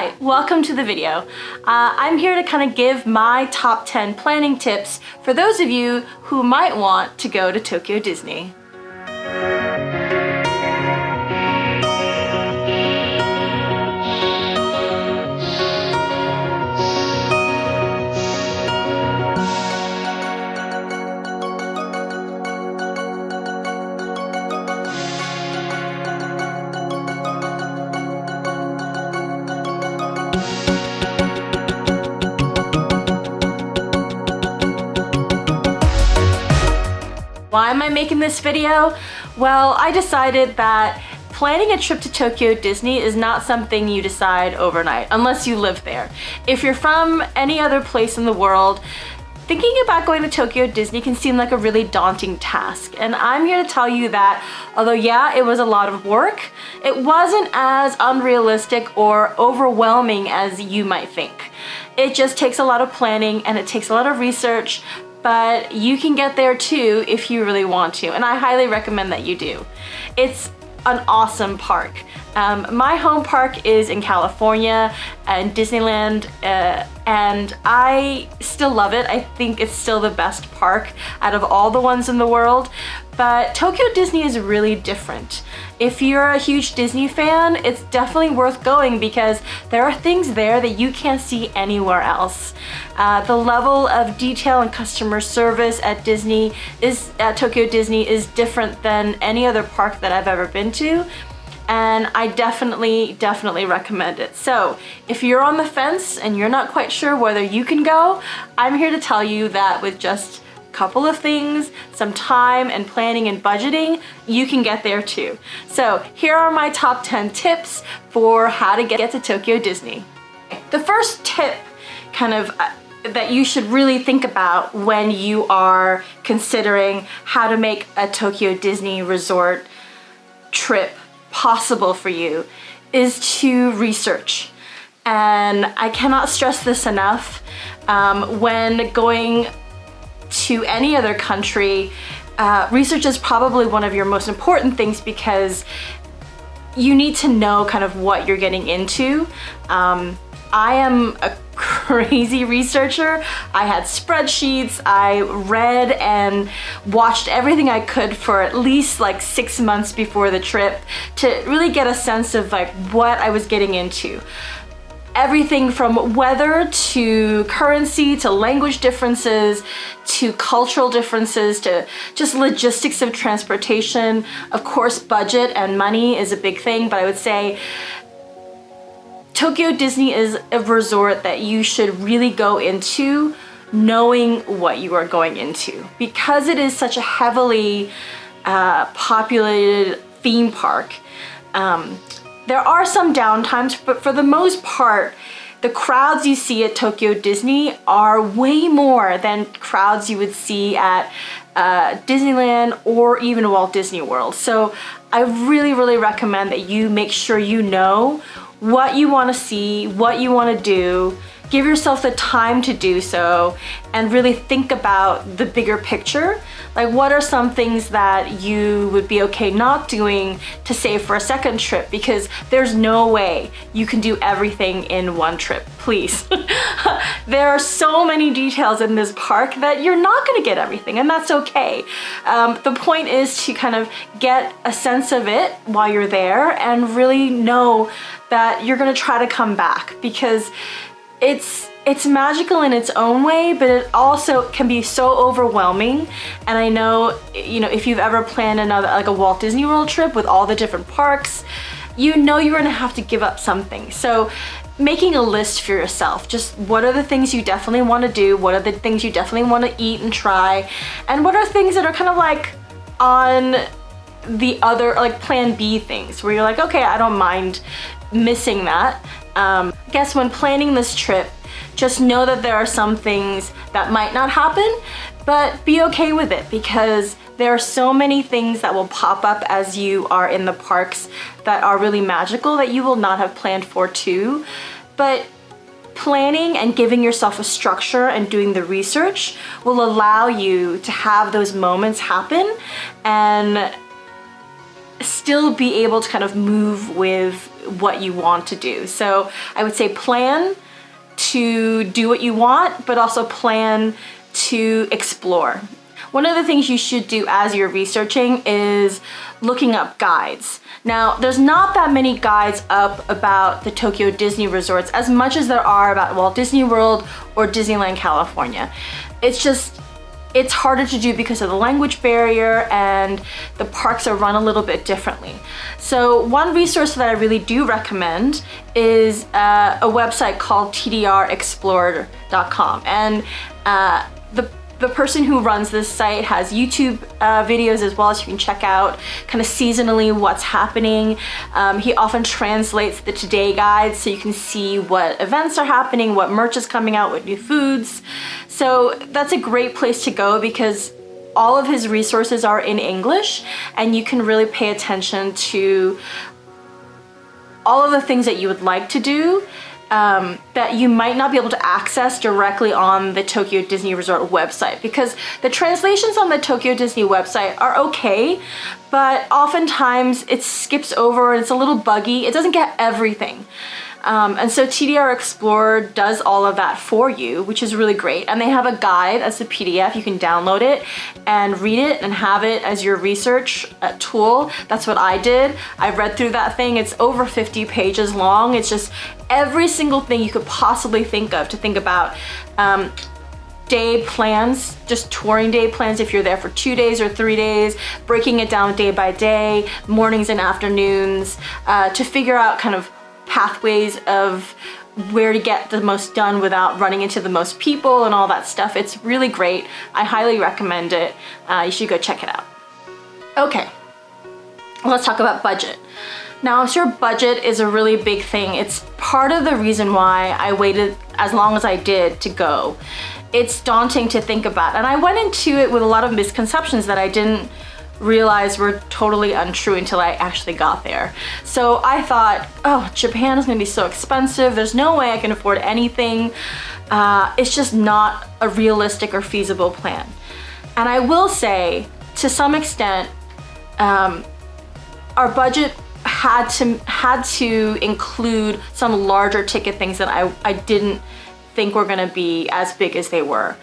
Hi, welcome to the video. I'm here to kind of give my top 10 planning tips for those of you who might want to go to Tokyo Disney. Why am I making this video? Well, I decided that planning a trip to Tokyo Disney is not something you decide overnight, unless you live there. If you're from any other place in the world, thinking about going to Tokyo Disney can seem like a really daunting task. And I'm here to tell you that, although yeah, it was a lot of work, it wasn't as unrealistic or overwhelming as you might think. It just takes a lot of planning and it takes a lot of research, but you can get there too if you really want to, and I highly recommend that you do. It's an awesome park. My home park is in California and Disneyland, and I still love it. I think it's still the best park out of all the ones in the world, but Tokyo Disney is really different. If you're a huge Disney fan, it's definitely worth going because there are things there that you can't see anywhere else. The level of detail and customer service at Tokyo Disney is different than any other park that I've ever been to. And I definitely recommend it. So if you're on the fence and you're not quite sure whether you can go, I'm here to tell you that with just a couple of things, some time and planning and budgeting, you can get there too. So here are my top 10 tips for how to get to Tokyo Disney. The first tip that you should really think about when you are considering how to make a Tokyo Disney resort trip possible for you is to research. And I cannot stress this enough. When going to any other country, research is probably one of your most important things because you need to know kind of what you're getting into. I am a crazy researcher. I had spreadsheets. I read and watched everything I could for at least like 6 months before the trip to really get a sense of like what I was getting into. Everything from weather to currency to language differences to cultural differences to just logistics of transportation. Of course, budget and money is a big thing, but I would say Tokyo Disney is a resort that you should really go into knowing what you are going into. Because it is such a heavily populated theme park, there are some downtimes, but for the most part, the crowds you see at Tokyo Disney are way more than crowds you would see at Disneyland or even Walt Disney World. So I really recommend that you make sure you know what you want to see, what you want to do, give yourself the time to do so, and really think about the bigger picture. Like, what are some things that you would be okay not doing to save for a second trip? Because there's no way you can do everything in one trip, please. There are so many details in this park that you're not gonna get everything, and that's okay. The point is to kind of get a sense of it while you're there and really know that you're gonna try to come back, because it's magical in its own way, but it also can be so overwhelming. And I know, if you've ever planned like a Walt Disney World trip with all the different parks, you're gonna have to give up something. So making a list for yourself, just what are the things you definitely want to do, what are the things you definitely want to eat and try, and what are things that are kind of like on the other, like plan B things, where you're like, okay, I don't mind missing that. I guess when planning this trip, just know that there are some things that might not happen, but be okay with it, because there are so many things that will pop up as you are in the parks that are really magical that you will not have planned for too. But planning and giving yourself a structure and doing the research will allow you to have those moments happen and still be able to kind of move with what you want to do. So I would say plan to do what you want, but also plan to explore. One of the things you should do as you're researching is looking up guides. Now, there's not that many guides up about the Tokyo Disney resorts as much as there are about Walt Disney World or Disneyland California. It's harder to do because of the language barrier, and the parks are run a little bit differently. So one resource that I really do recommend is a website called tdrexplorer.com. And the person who runs this site has YouTube videos as well, so you can check out kind of seasonally what's happening. He often translates the today guides so you can see what events are happening, what merch is coming out, what new foods. So that's a great place to go because all of his resources are in English, and you can really pay attention to all of the things that you would like to do that you might not be able to access directly on the Tokyo Disney Resort website, because the translations on the Tokyo Disney website are okay, but oftentimes it skips over and it's a little buggy. It doesn't get everything. And so TDR Explorer does all of that for you, which is really great. And they have a guide as a PDF. You can download it and read it and have it as your research tool. That's what I did. I read through that thing. It's over 50 pages long. It's just every single thing you could possibly think of to think about. Day plans, just touring day plans if you're there for 2 days or 3 days, breaking it down day by day, mornings and afternoons, to figure out kind of pathways of where to get the most done without running into the most people and all that stuff. It's really great. I highly recommend it. You should go check it out. Okay, let's talk about budget. Now, I'm sure budget is a really big thing. It's part of the reason why I waited as long as I did to go. It's daunting to think about, and I went into it with a lot of misconceptions that I didn't realize were totally untrue until I actually got there. So I thought, oh, Japan is gonna be so expensive. There's no way I can afford anything. It's just not a realistic or feasible plan. And I will say, to some extent, our budget had to include some larger ticket things that I didn't think were gonna be as big as they were.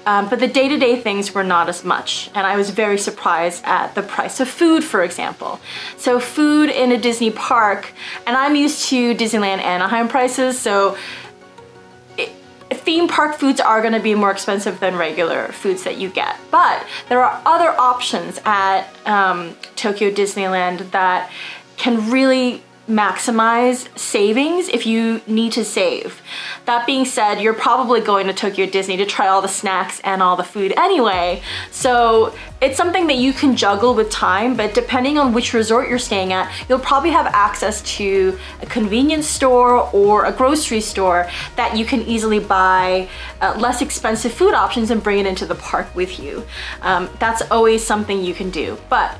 But the day-to-day things were not as much, and I was very surprised at the price of food, for example. So food in a Disney park, and I'm used to Disneyland Anaheim prices, so theme park foods are going to be more expensive than regular foods that you get. But there are other options at Tokyo Disneyland that can really maximize savings if you need to save. That being said, you're probably going to Tokyo Disney to try all the snacks and all the food anyway, so it's something that you can juggle with time, but depending on which resort you're staying at, you'll probably have access to a convenience store or a grocery store that you can easily buy less expensive food options and bring it into the park with you. That's always something you can do. But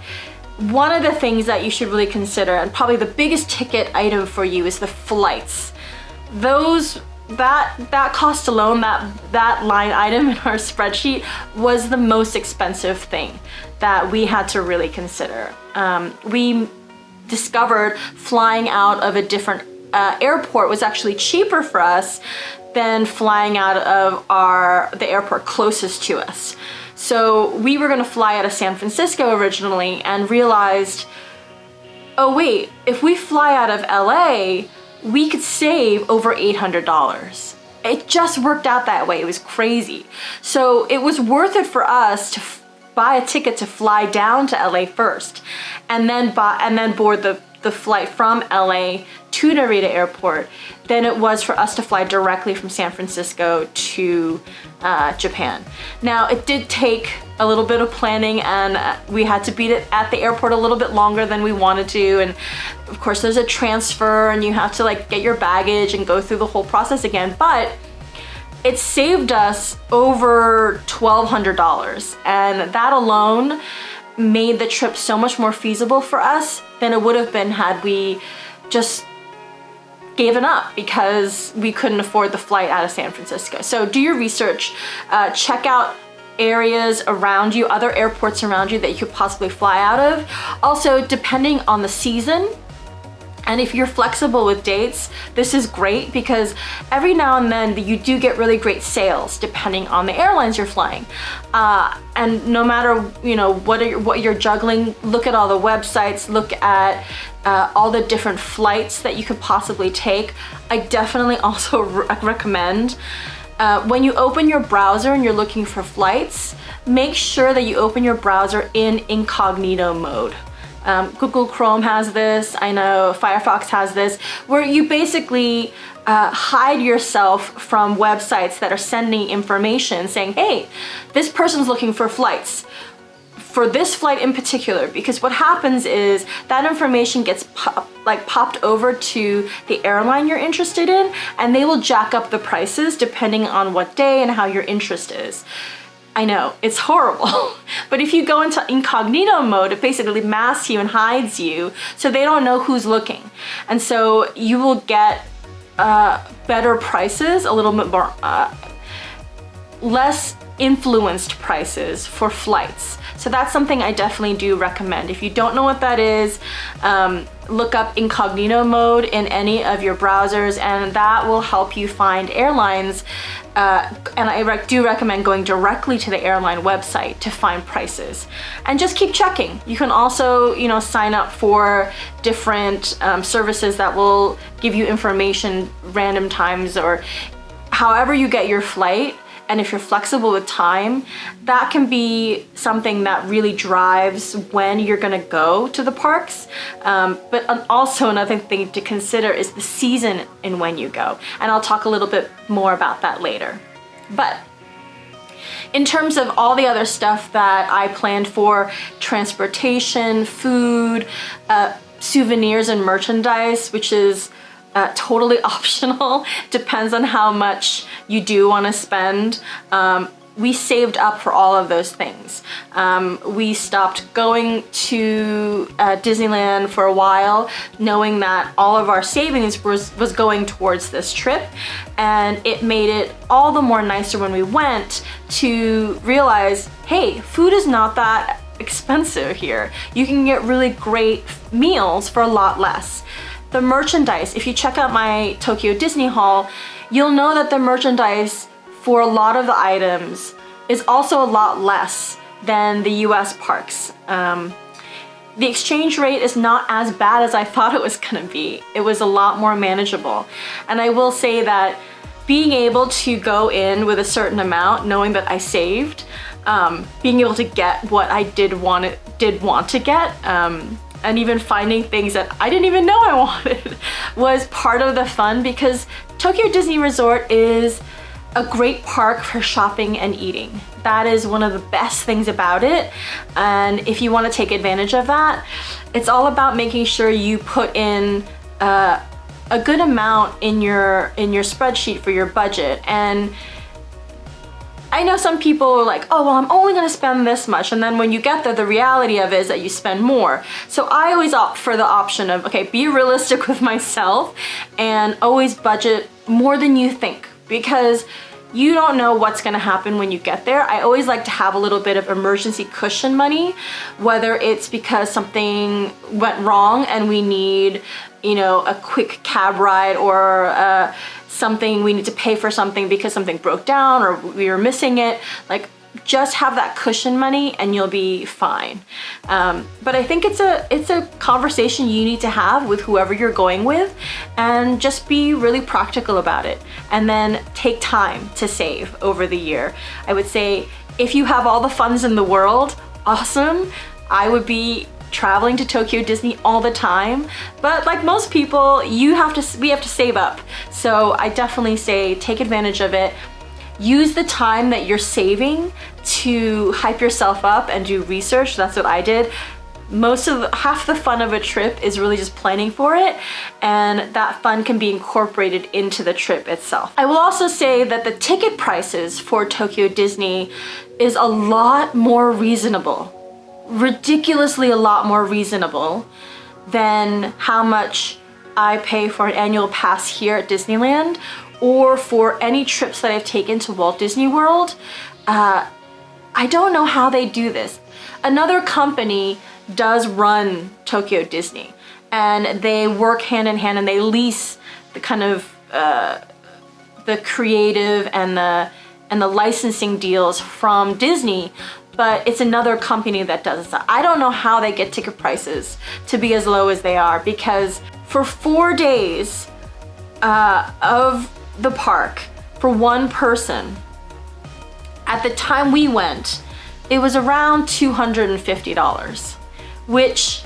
one of the things that you should really consider, and probably the biggest ticket item for you, is the flights. That cost alone, that line item in our spreadsheet was the most expensive thing that we had to really consider. We discovered flying out of a different airport was actually cheaper for us than flying out of the airport closest to us. So we were gonna fly out of San Francisco originally and realized, oh wait, if we fly out of LA, we could save over $800. It just worked out that way. It was crazy. So it was worth it for us to buy a ticket to fly down to LA first, and then board the flight from LA to Narita Airport than it was for us to fly directly from San Francisco to Japan. Now, it did take a little bit of planning, and we had to beat it at the airport a little bit longer than we wanted to, and of course there's a transfer and you have to like get your baggage and go through the whole process again, but it saved us over $1,200, and that alone made the trip so much more feasible for us than it would have been had we just given up because we couldn't afford the flight out of San Francisco. So do your research, check out areas around you, other airports around you that you could possibly fly out of. Also, depending on the season, and if you're flexible with dates, this is great because every now and then you do get really great sales depending on the airlines you're flying. And no matter, you know, what you're juggling, look at all the websites, look at all the different flights that you could possibly take. I definitely also recommend when you open your browser and you're looking for flights, make sure that you open your browser in incognito mode. Google Chrome has this, I know Firefox has this, where you basically hide yourself from websites that are sending information saying, hey, this person's looking for flights. For this flight in particular, because what happens is that information gets popped over to the airline you're interested in, and they will jack up the prices depending on what day and how your interest is. I know, it's horrible. But if you go into incognito mode, it basically masks you and hides you so they don't know who's looking. And so you will get better prices, a little bit more, less influenced prices for flights. So that's something I definitely do recommend. If you don't know what that is, look up incognito mode in any of your browsers, and that will help you find airlines. And I do recommend going directly to the airline website to find prices, and just keep checking. You can also, you know, sign up for different services that will give you information random times or however you get your flight. And if you're flexible with time, that can be something that really drives when you're gonna go to the parks. But also another thing to consider is the season in when you go. And I'll talk a little bit more about that later. But in terms of all the other stuff that I planned for, transportation, food, souvenirs and merchandise, which is totally optional, depends on how much you do want to spend. We saved up for all of those things. We stopped going to Disneyland for a while, knowing that all of our savings was going towards this trip, and it made it all the more nicer when we went to realize, hey, food is not that expensive here. You can get really great meals for a lot less. The merchandise, if you check out my Tokyo Disney haul, you'll know that the merchandise for a lot of the items is also a lot less than the US parks. The exchange rate is not as bad as I thought it was gonna be. It was a lot more manageable. And I will say that being able to go in with a certain amount, knowing that I saved, being able to get what I did want to get, and even finding things that I didn't even know I wanted was part of the fun, because Tokyo Disney Resort is a great park for shopping and eating. That is one of the best things about it. And if you want to take advantage of that, it's all about making sure you put in a good amount in your spreadsheet for your budget. And I know some people are like, oh, well, I'm only gonna spend this much. And then when you get there, the reality of it is that you spend more. So I always opt for the option of, okay, be realistic with myself and always budget more than you think, because you don't know what's gonna happen when you get there. I always like to have a little bit of emergency cushion money, whether it's because something went wrong and we need, you know, a quick cab ride, or something we need to pay for something because something broke down or we were missing it. Like, just have that cushion money and you'll be fine. But I think it's a conversation you need to have with whoever you're going with, and just be really practical about it, and then take time to save over the year. I would say if you have all the funds in the world, awesome. I would be traveling to Tokyo Disney all the time, but like most people, we have to save up. So I definitely say take advantage of it. Use the time that you're saving to hype yourself up and do research. That's what I did. Half the fun of a trip is really just planning for it, and that fun can be incorporated into the trip itself. I will also say that the ticket prices for Tokyo Disney is a lot more reasonable. Ridiculously a lot more reasonable than how much I pay for an annual pass here at Disneyland, or for any trips that I've taken to Walt Disney World. I don't know how they do this. Another company does run Tokyo Disney, and they work hand in hand, and they lease the kind of the creative and the licensing deals from Disney, but it's another company that does that. I don't know how they get ticket prices to be as low as they are, because for 4 days of the park for one person, at the time we went, it was around $250, which,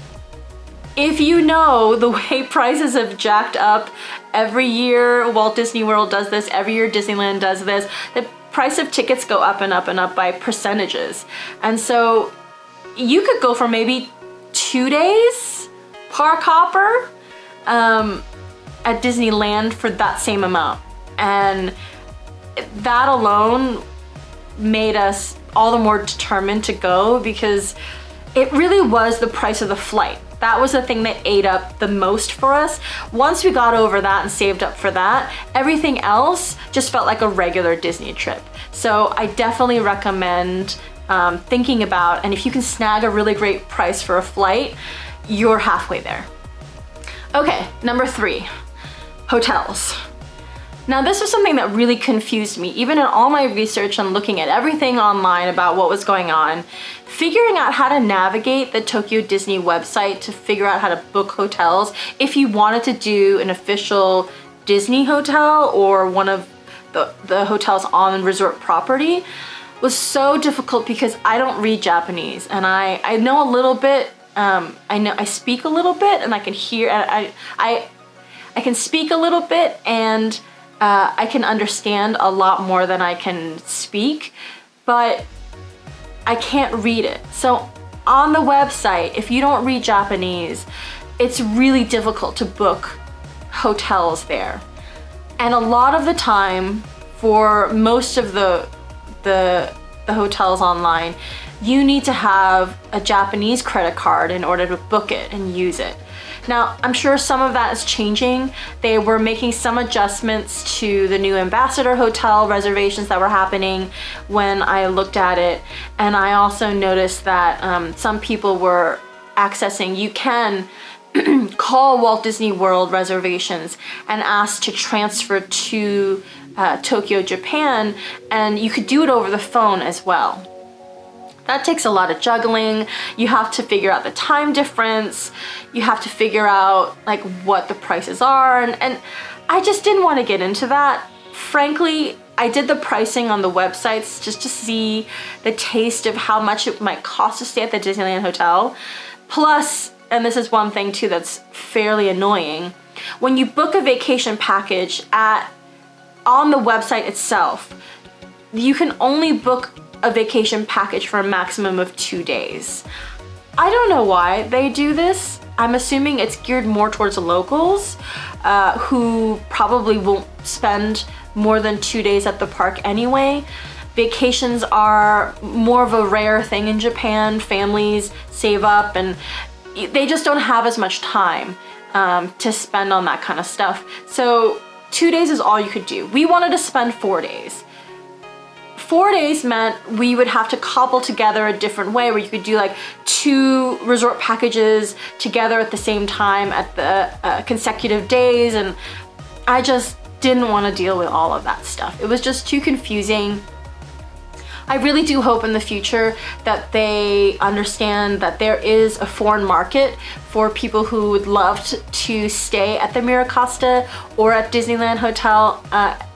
if you know the way prices have jacked up every year, Walt Disney World does this, every year Disneyland does this, the price of tickets go up and up and up by percentages. And so you could go for maybe 2 days park hopper at Disneyland for that same amount. And that alone made us all the more determined to go, because it really was the price of the flight. That was the thing that ate up the most for us. Once we got over that and saved up for that, everything else just felt like a regular Disney trip. So I definitely recommend thinking about, and if you can snag a really great price for a flight, you're halfway there. Okay, number 3, hotels. Now, this was something that really confused me, even in all my research and looking at everything online about what was going on. Figuring out how to navigate the Tokyo Disney website to figure out how to book hotels if you wanted to do an official Disney hotel or one of the hotels on resort property was so difficult, because I don't read Japanese, and I know a little bit. I speak a little bit, and I can hear. I can speak a little bit, and I can understand a lot more than I can speak, but I can't read it. So on the website, if you don't read Japanese, it's really difficult to book hotels there. And a lot of the time, for most of the hotels online, you need to have a Japanese credit card in order to book it and use it. Now, I'm sure some of that is changing. They were making some adjustments to the new Ambassador Hotel reservations that were happening when I looked at it. And I also noticed that some people were accessing, you can call Walt Disney World reservations and ask to transfer to Tokyo, Japan, and you could do it over the phone as well. That takes a lot of juggling. You have to figure out the time difference. You have to figure out like what the prices are. And I just didn't want to get into that. Frankly, I did the pricing on the websites just to see the taste of how much it might cost to stay at the Disneyland Hotel. Plus, and this is one thing too that's fairly annoying, when you book a vacation package on the website itself, you can only book a vacation package for a maximum of 2 days. I don't know why they do this. I'm assuming it's geared more towards locals who probably won't spend more than 2 days at the park anyway. Vacations are more of a rare thing in Japan. Families save up and they just don't have as much time to spend on that kind of stuff. So 2 days is all you could do. We wanted to spend 4 days. 4 days meant we would have to cobble together a different way where you could do like 2 resort packages together at the same time at the consecutive days, and I just didn't want to deal with all of that stuff. It was just too confusing. I really do hope in the future that they understand that there is a foreign market for people who would love to stay at the Miracosta or at Disneyland Hotel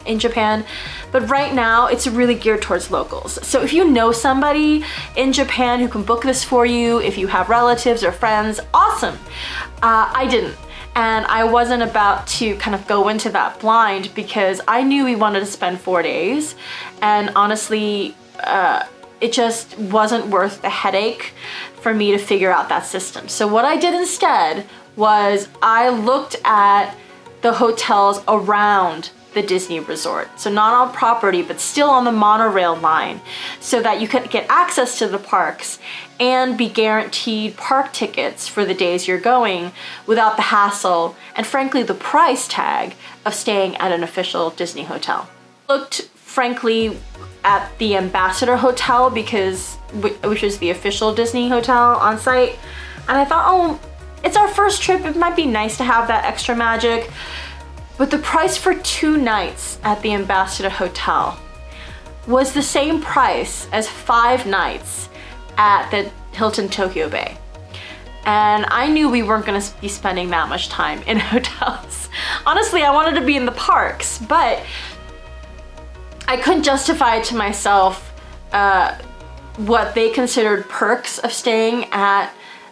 in Japan. But right now, it's really geared towards locals. So if you know somebody in Japan who can book this for you, if you have relatives or friends, awesome. I didn't. And I wasn't about to kind of go into that blind because I knew we wanted to spend 4 days. And honestly, it just wasn't worth the headache for me to figure out that system. So what I did instead was I looked at the hotels around the Disney resort. So not on property, but still on the monorail line, so that you could get access to the parks and be guaranteed park tickets for the days you're going without the hassle and frankly the price tag of staying at an official Disney hotel. Looked frankly at the Ambassador Hotel which is the official Disney hotel on site. And I thought, oh, it's our first trip. It might be nice to have that extra magic. But the price for 2 nights at the Ambassador Hotel was the same price as 5 nights at the Hilton Tokyo Bay. And I knew we weren't gonna be spending that much time in hotels. Honestly, I wanted to be in the parks, but I couldn't justify it to myself what they considered perks of staying at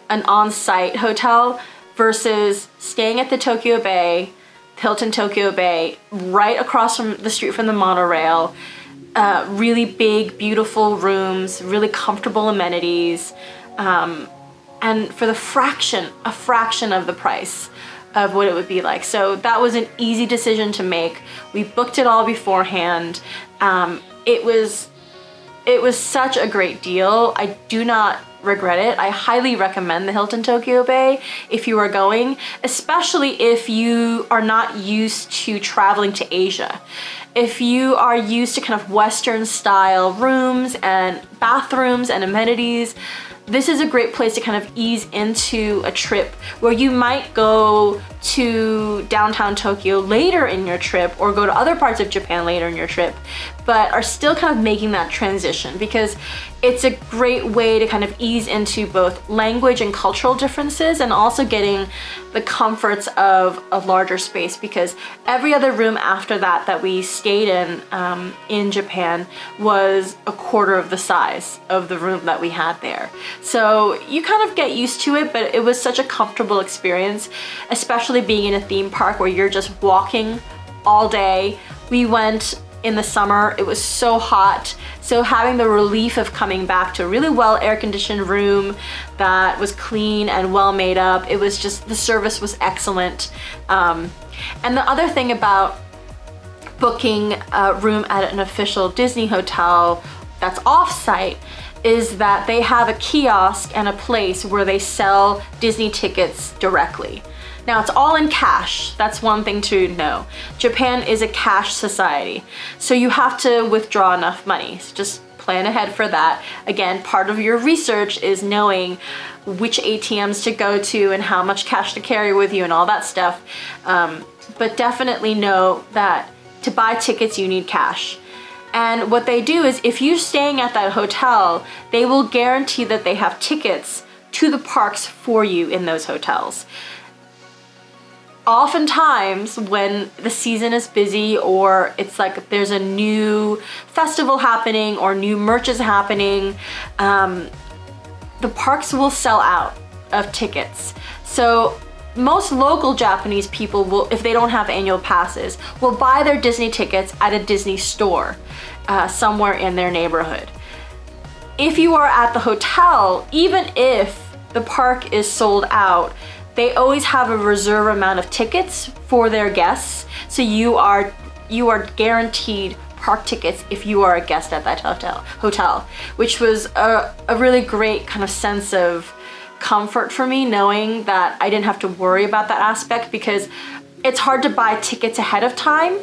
an on-site hotel versus staying at the Tokyo Bay, Hilton Tokyo Bay, right across from the street from the monorail. Really big, beautiful rooms, really comfortable amenities, and for a fraction of the price of what it would be like. So that was an easy decision to make. We booked it all beforehand. It was such a great deal. I do not regret it. I highly recommend the Hilton Tokyo Bay if you are going, especially if you are not used to traveling to Asia. If you are used to kind of Western style rooms and bathrooms and amenities, this is a great place to kind of ease into a trip where you might go to downtown Tokyo later in your trip or go to other parts of Japan later in your trip, but are still kind of making that transition, because it's a great way to kind of ease into both language and cultural differences and also getting the comforts of a larger space, because every other room after that we stayed in Japan was a quarter of the size of the room that we had there. So you kind of get used to it, but it was such a comfortable experience, especially being in a theme park where you're just walking all day. We went in the summer, it was so hot, so having the relief of coming back to a really well air-conditioned room that was clean and well made up, it was just, the service was excellent. And the other thing about booking a room at an official Disney hotel that's off-site is that they have a kiosk and a place where they sell Disney tickets directly. Now, it's all in cash. That's one thing to know. Japan is a cash society, so you have to withdraw enough money. So just plan ahead for that. Again, part of your research is knowing which ATMs to go to and how much cash to carry with you and all that stuff. But definitely know that to buy tickets, you need cash. And what they do is, if you're staying at that hotel, they will guarantee that they have tickets to the parks for you in those hotels. Oftentimes when the season is busy, or it's like there's a new festival happening or new merch is happening, the parks will sell out of tickets. So most local Japanese people will, if they don't have annual passes, will buy their Disney tickets at a Disney store somewhere in their neighborhood. If you are at the hotel, even if the park is sold out, they always have a reserve amount of tickets for their guests. So you are guaranteed park tickets if you are a guest at that hotel, which was a really great kind of sense of comfort for me, knowing that I didn't have to worry about that aspect, because it's hard to buy tickets ahead of time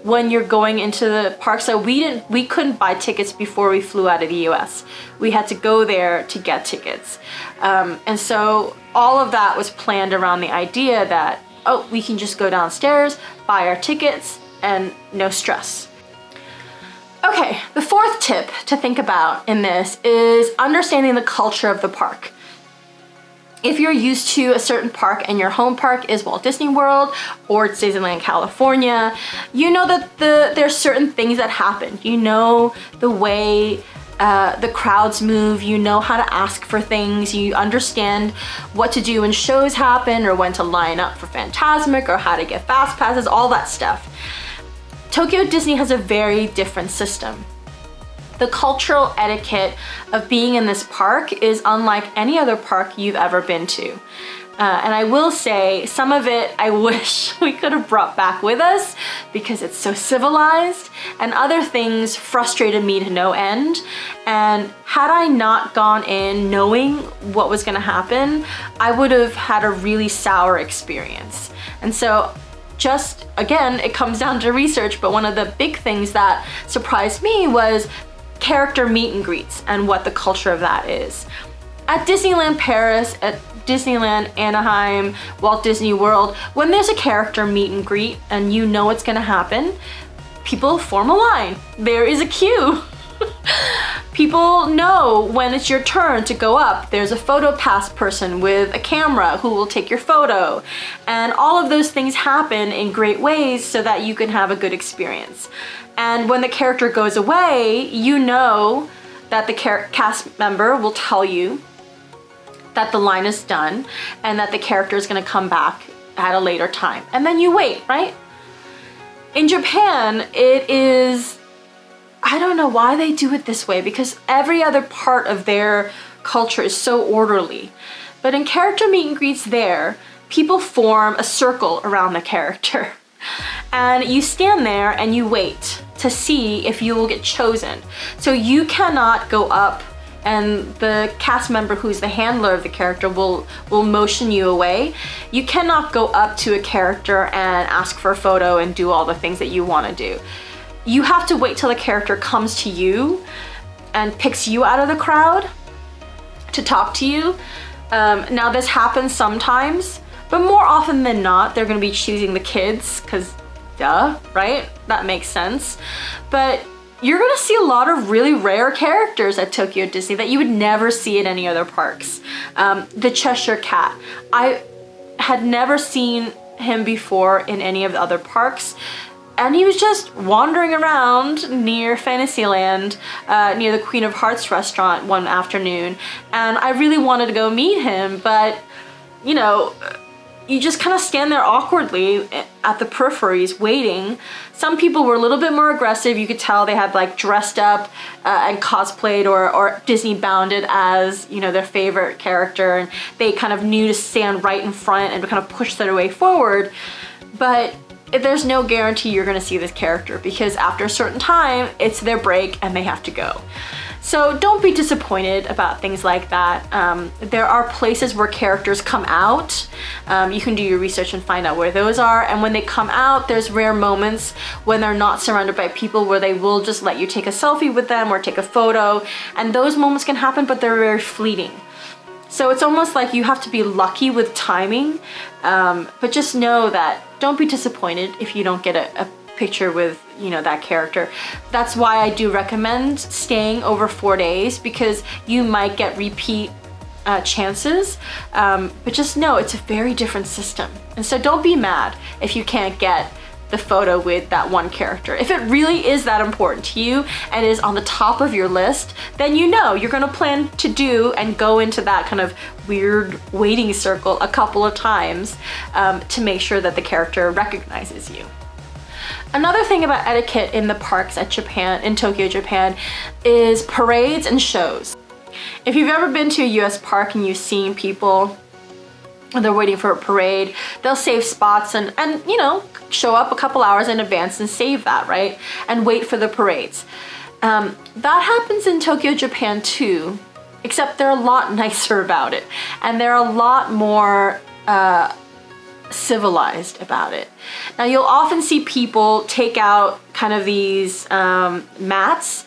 when you're going into the park. So we couldn't buy tickets before we flew out of the US. We had to go there to get tickets. And so all of that was planned around the idea that, oh, we can just go downstairs, buy our tickets, and no stress. Okay, the fourth tip to think about in this is understanding the culture of the park. If you're used to a certain park and your home park is Walt Disney World or it's Disneyland California, you know that there's certain things that happen. You know the way the crowds move, you know how to ask for things, you understand what to do when shows happen or when to line up for Fantasmic or how to get fast passes, all that stuff. Tokyo Disney has a very different system. The cultural etiquette of being in this park is unlike any other park you've ever been to. And I will say, some of it I wish we could have brought back with us because it's so civilized, and other things frustrated me to no end. And had I not gone in knowing what was gonna happen, I would have had a really sour experience. And so just, again, it comes down to research, but one of the big things that surprised me was character meet and greets and what the culture of that is. At Disneyland Paris, at Disneyland Anaheim, Walt Disney World, when there's a character meet and greet and you know it's gonna happen, people form a line. There is a queue. People know when it's your turn to go up. There's a photo pass person with a camera who will take your photo. And all of those things happen in great ways so that you can have a good experience. And when the character goes away, you know that the cast member will tell you that the line is done and that the character is going to come back at a later time. And then you wait, right? In Japan, it is, I don't know why they do it this way, because every other part of their culture is so orderly. But in character meet and greets there, people form a circle around the character. And you stand there and you wait to see if you will get chosen. So you cannot go up and the cast member who's the handler of the character will motion you away. You cannot go up to a character and ask for a photo and do all the things that you want to do. You have to wait till the character comes to you and picks you out of the crowd to talk to you. Now this happens sometimes, but more often than not, they're gonna be choosing the kids, because duh, right? That makes sense. But you're gonna see a lot of really rare characters at Tokyo Disney that you would never see at any other parks. The Cheshire Cat. I had never seen him before in any of the other parks. And he was just wandering around near Fantasyland, near the Queen of Hearts restaurant one afternoon. And I really wanted to go meet him, but you know, you just kind of stand there awkwardly at the peripheries waiting. Some people were a little bit more aggressive. You could tell they had like dressed up and cosplayed or Disney bounded as, you know, their favorite character, and they kind of knew to stand right in front and kind of push their way forward. But there's no guarantee you're gonna see this character, because after a certain time, it's their break and they have to go. So don't be disappointed about things like that. There are places where characters come out. You can do your research and find out where those are. And when they come out, there's rare moments when they're not surrounded by people where they will just let you take a selfie with them or take a photo. And those moments can happen, but they're very fleeting. So it's almost like you have to be lucky with timing, but just know that don't be disappointed if you don't get a picture with, you know, that character. That's why I do recommend staying over 4 days, because you might get repeat chances, but just know it's a very different system. And so don't be mad if you can't get the photo with that one character. If it really is that important to you and is on the top of your list, then you know you're gonna plan to do and go into that kind of weird waiting circle a couple of times to make sure that the character recognizes you. Another thing about etiquette in the parks at Japan, in Tokyo, Japan, is parades and shows. If you've ever been to a US park and you've seen people, they're waiting for a parade, they'll save spots and you know, show up a couple hours in advance and save that, right? And wait for the parades. That happens in Tokyo, Japan too, except they're a lot nicer about it. And they're a lot more civilized about it. Now you'll often see people take out kind of these mats,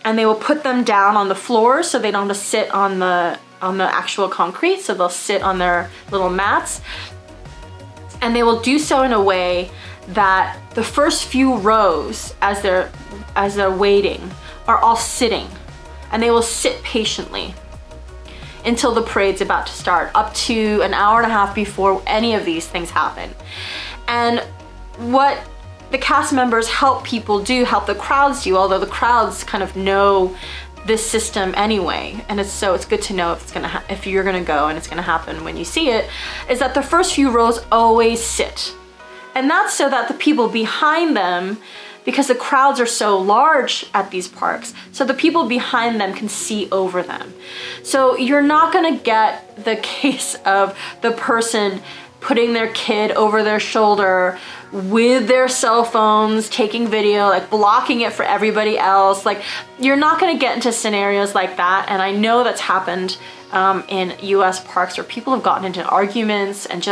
and they will put them down on the floor so they don't have to sit on the actual concrete. So they'll sit on their little mats, and they will do so in a way that the first few rows as they're waiting are all sitting, and they will sit patiently until the parade's about to start, up to an hour and a half before any of these things happen. And what the cast members help people do, help the crowds do, although the crowds kind of know this system anyway, and it's good to know if you're gonna go and it's gonna happen when you see it, is that the first few rows always sit. And that's so that the people behind them, because the crowds are so large at these parks, so the people behind them can see over them. So you're not gonna get the case of the person putting their kid over their shoulder with their cell phones, taking video, like blocking it for everybody else. Like, you're not gonna get into scenarios like that. And I know that's happened in US parks where people have gotten into arguments and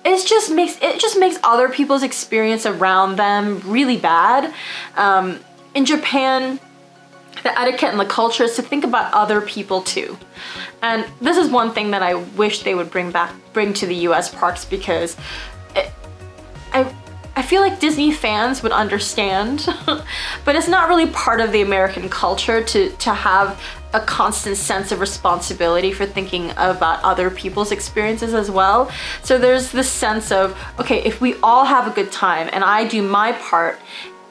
it just makes other people's experience around them really bad. In Japan, the etiquette and the culture is to think about other people too. And this is one thing that I wish they would bring to the US parks, because I feel like Disney fans would understand, but it's not really part of the American culture to have a constant sense of responsibility for thinking about other people's experiences as well. So there's this sense of, okay, if we all have a good time and I do my part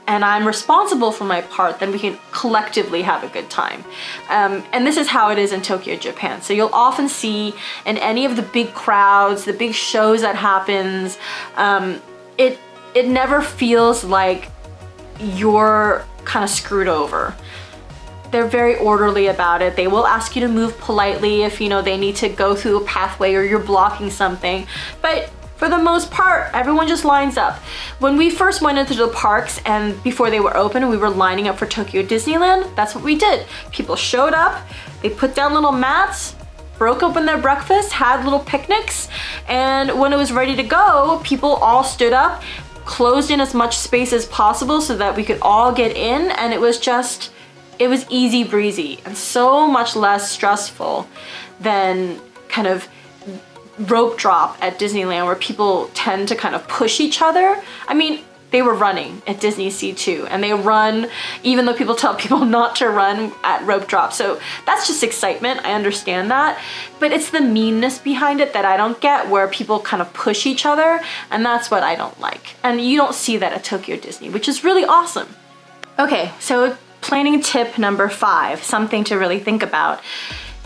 and I'm responsible for my part, then we can collectively have a good time. And this is how it is in Tokyo, Japan. So you'll often see in any of the big crowds, the big shows that happens, it never feels like you're kind of screwed over. They're very orderly about it. They will ask you to move politely if they need to go through a pathway or you're blocking something. But for the most part, everyone just lines up. When we first went into the parks and before they were open, we were lining up for Tokyo Disneyland, that's what we did. People showed up, they put down little mats, broke open their breakfast, had little picnics, and when it was ready to go, people all stood up, closed in as much space as possible so that we could all get in, and it was easy breezy and so much less stressful than kind of rope drop at Disneyland, where people tend to kind of push each other. I mean, they were running at Disney Sea too, and they run even though people tell people not to run at rope drop. So that's just excitement, I understand that. But it's the meanness behind it that I don't get, where people kind of push each other, and that's what I don't like. And you don't see that at Tokyo Disney, which is really awesome. Okay, so planning tip number 5, something to really think about,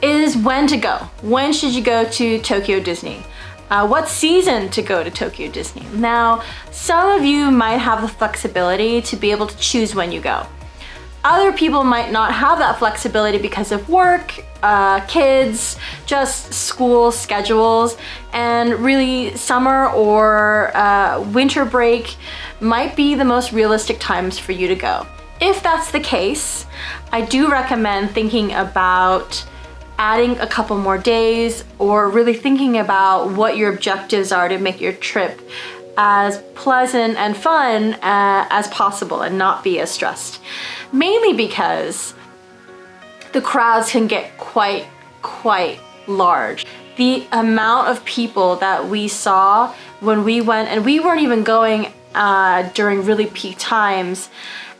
is when to go. When should you go to Tokyo Disney? What season to go to Tokyo Disney? Now, some of you might have the flexibility to be able to choose when you go. Other people might not have that flexibility because of work, kids, just school schedules, and really summer or winter break might be the most realistic times for you to go. If that's the case, I do recommend thinking about adding a couple more days, or really thinking about what your objectives are to make your trip as pleasant and fun as possible and not be as stressed. Mainly because the crowds can get quite large. The amount of people that we saw when we went, and we weren't even going during really peak times,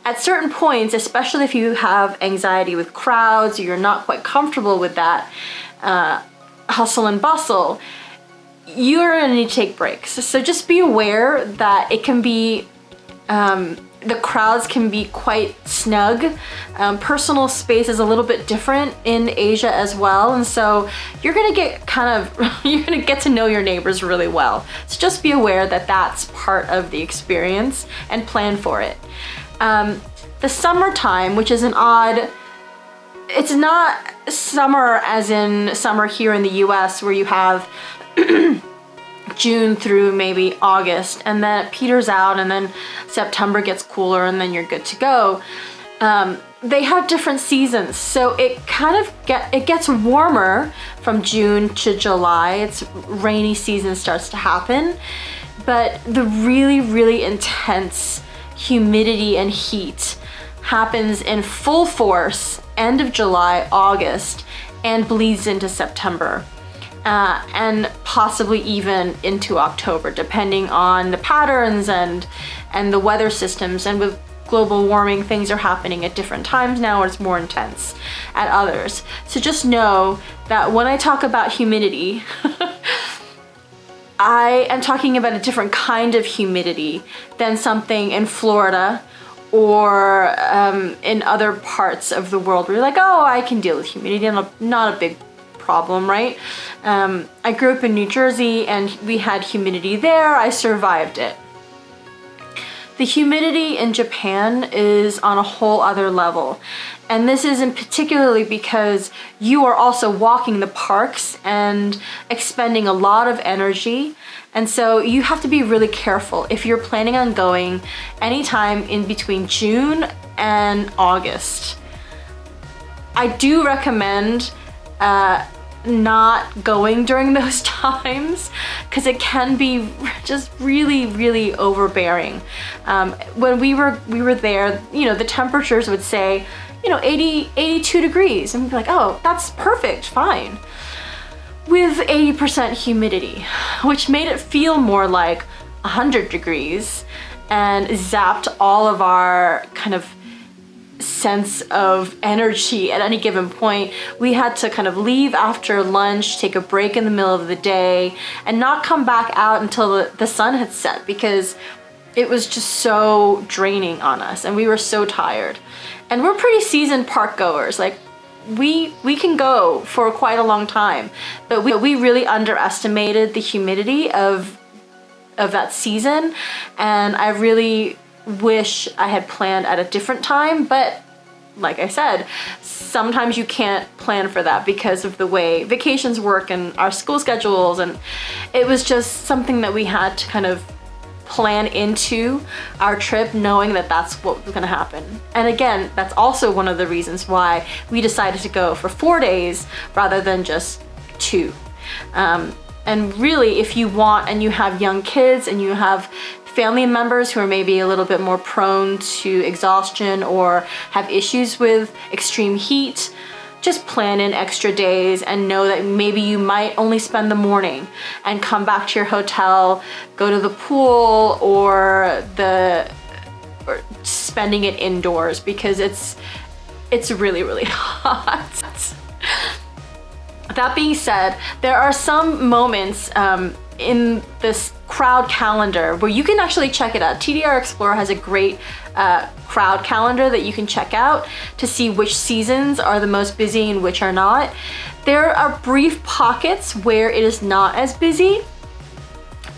at certain points, especially if you have anxiety with crowds or you're not quite comfortable with that hustle and bustle, you're gonna need to take breaks. So just be aware that it can be, the crowds can be quite snug. Personal space is a little bit different in Asia as well, and so you're gonna get you're gonna get to know your neighbors really well. So just be aware that that's part of the experience and plan for it. The summertime, which is it's not summer as in summer here in the US where you have June through maybe August, and then it peters out, and then September gets cooler, and then you're good to go. They have different seasons, so it gets warmer from June to July. It's rainy season starts to happen, but the really intense humidity and heat happens in full force end of July, August, and bleeds into September, and possibly even into October, depending on the patterns and the weather systems. And with global warming, things are happening at different times now, or it's more intense at others. So just know that when I talk about humidity, I am talking about a different kind of humidity than something in Florida or in other parts of the world where you're like, oh, I can deal with humidity, not a big problem, right? I grew up in New Jersey and we had humidity there. I survived it. The humidity in Japan is on a whole other level. And this isn't particularly because you are also walking the parks and expending a lot of energy. And so you have to be really careful if you're planning on going anytime in between June and August. I do recommend not going during those times because it can be just really overbearing. When we were there, the temperatures would say, 82 degrees. And we'd be like, oh, that's perfect, fine. With 80% humidity, which made it feel more like 100 degrees and zapped all of our kind of sense of energy at any given point. We had to kind of leave after lunch, take a break in the middle of the day, and not come back out until the sun had set, because it was just so draining on us and we were so tired. And we're pretty seasoned park goers. Like we can go for quite a long time, but we really underestimated the humidity of that season. And I really wish I had planned at a different time, but like I said, sometimes you can't plan for that because of the way vacations work and our school schedules, and it was just something that we had to kind of plan into our trip, knowing that that's what was gonna happen. And again, that's also one of the reasons why we decided to go for 4 days rather than just 2. And really, if you want and you have young kids and you have family members who are maybe a little bit more prone to exhaustion or have issues with extreme heat, just plan in extra days and know that maybe you might only spend the morning and come back to your hotel, go to the pool or spending it indoors, because it's really, really hot. That being said, there are some moments in this crowd calendar where you can actually check it out. TDR Explorer has a great crowd calendar that you can check out to see which seasons are the most busy and which are not. There are brief pockets where it is not as busy,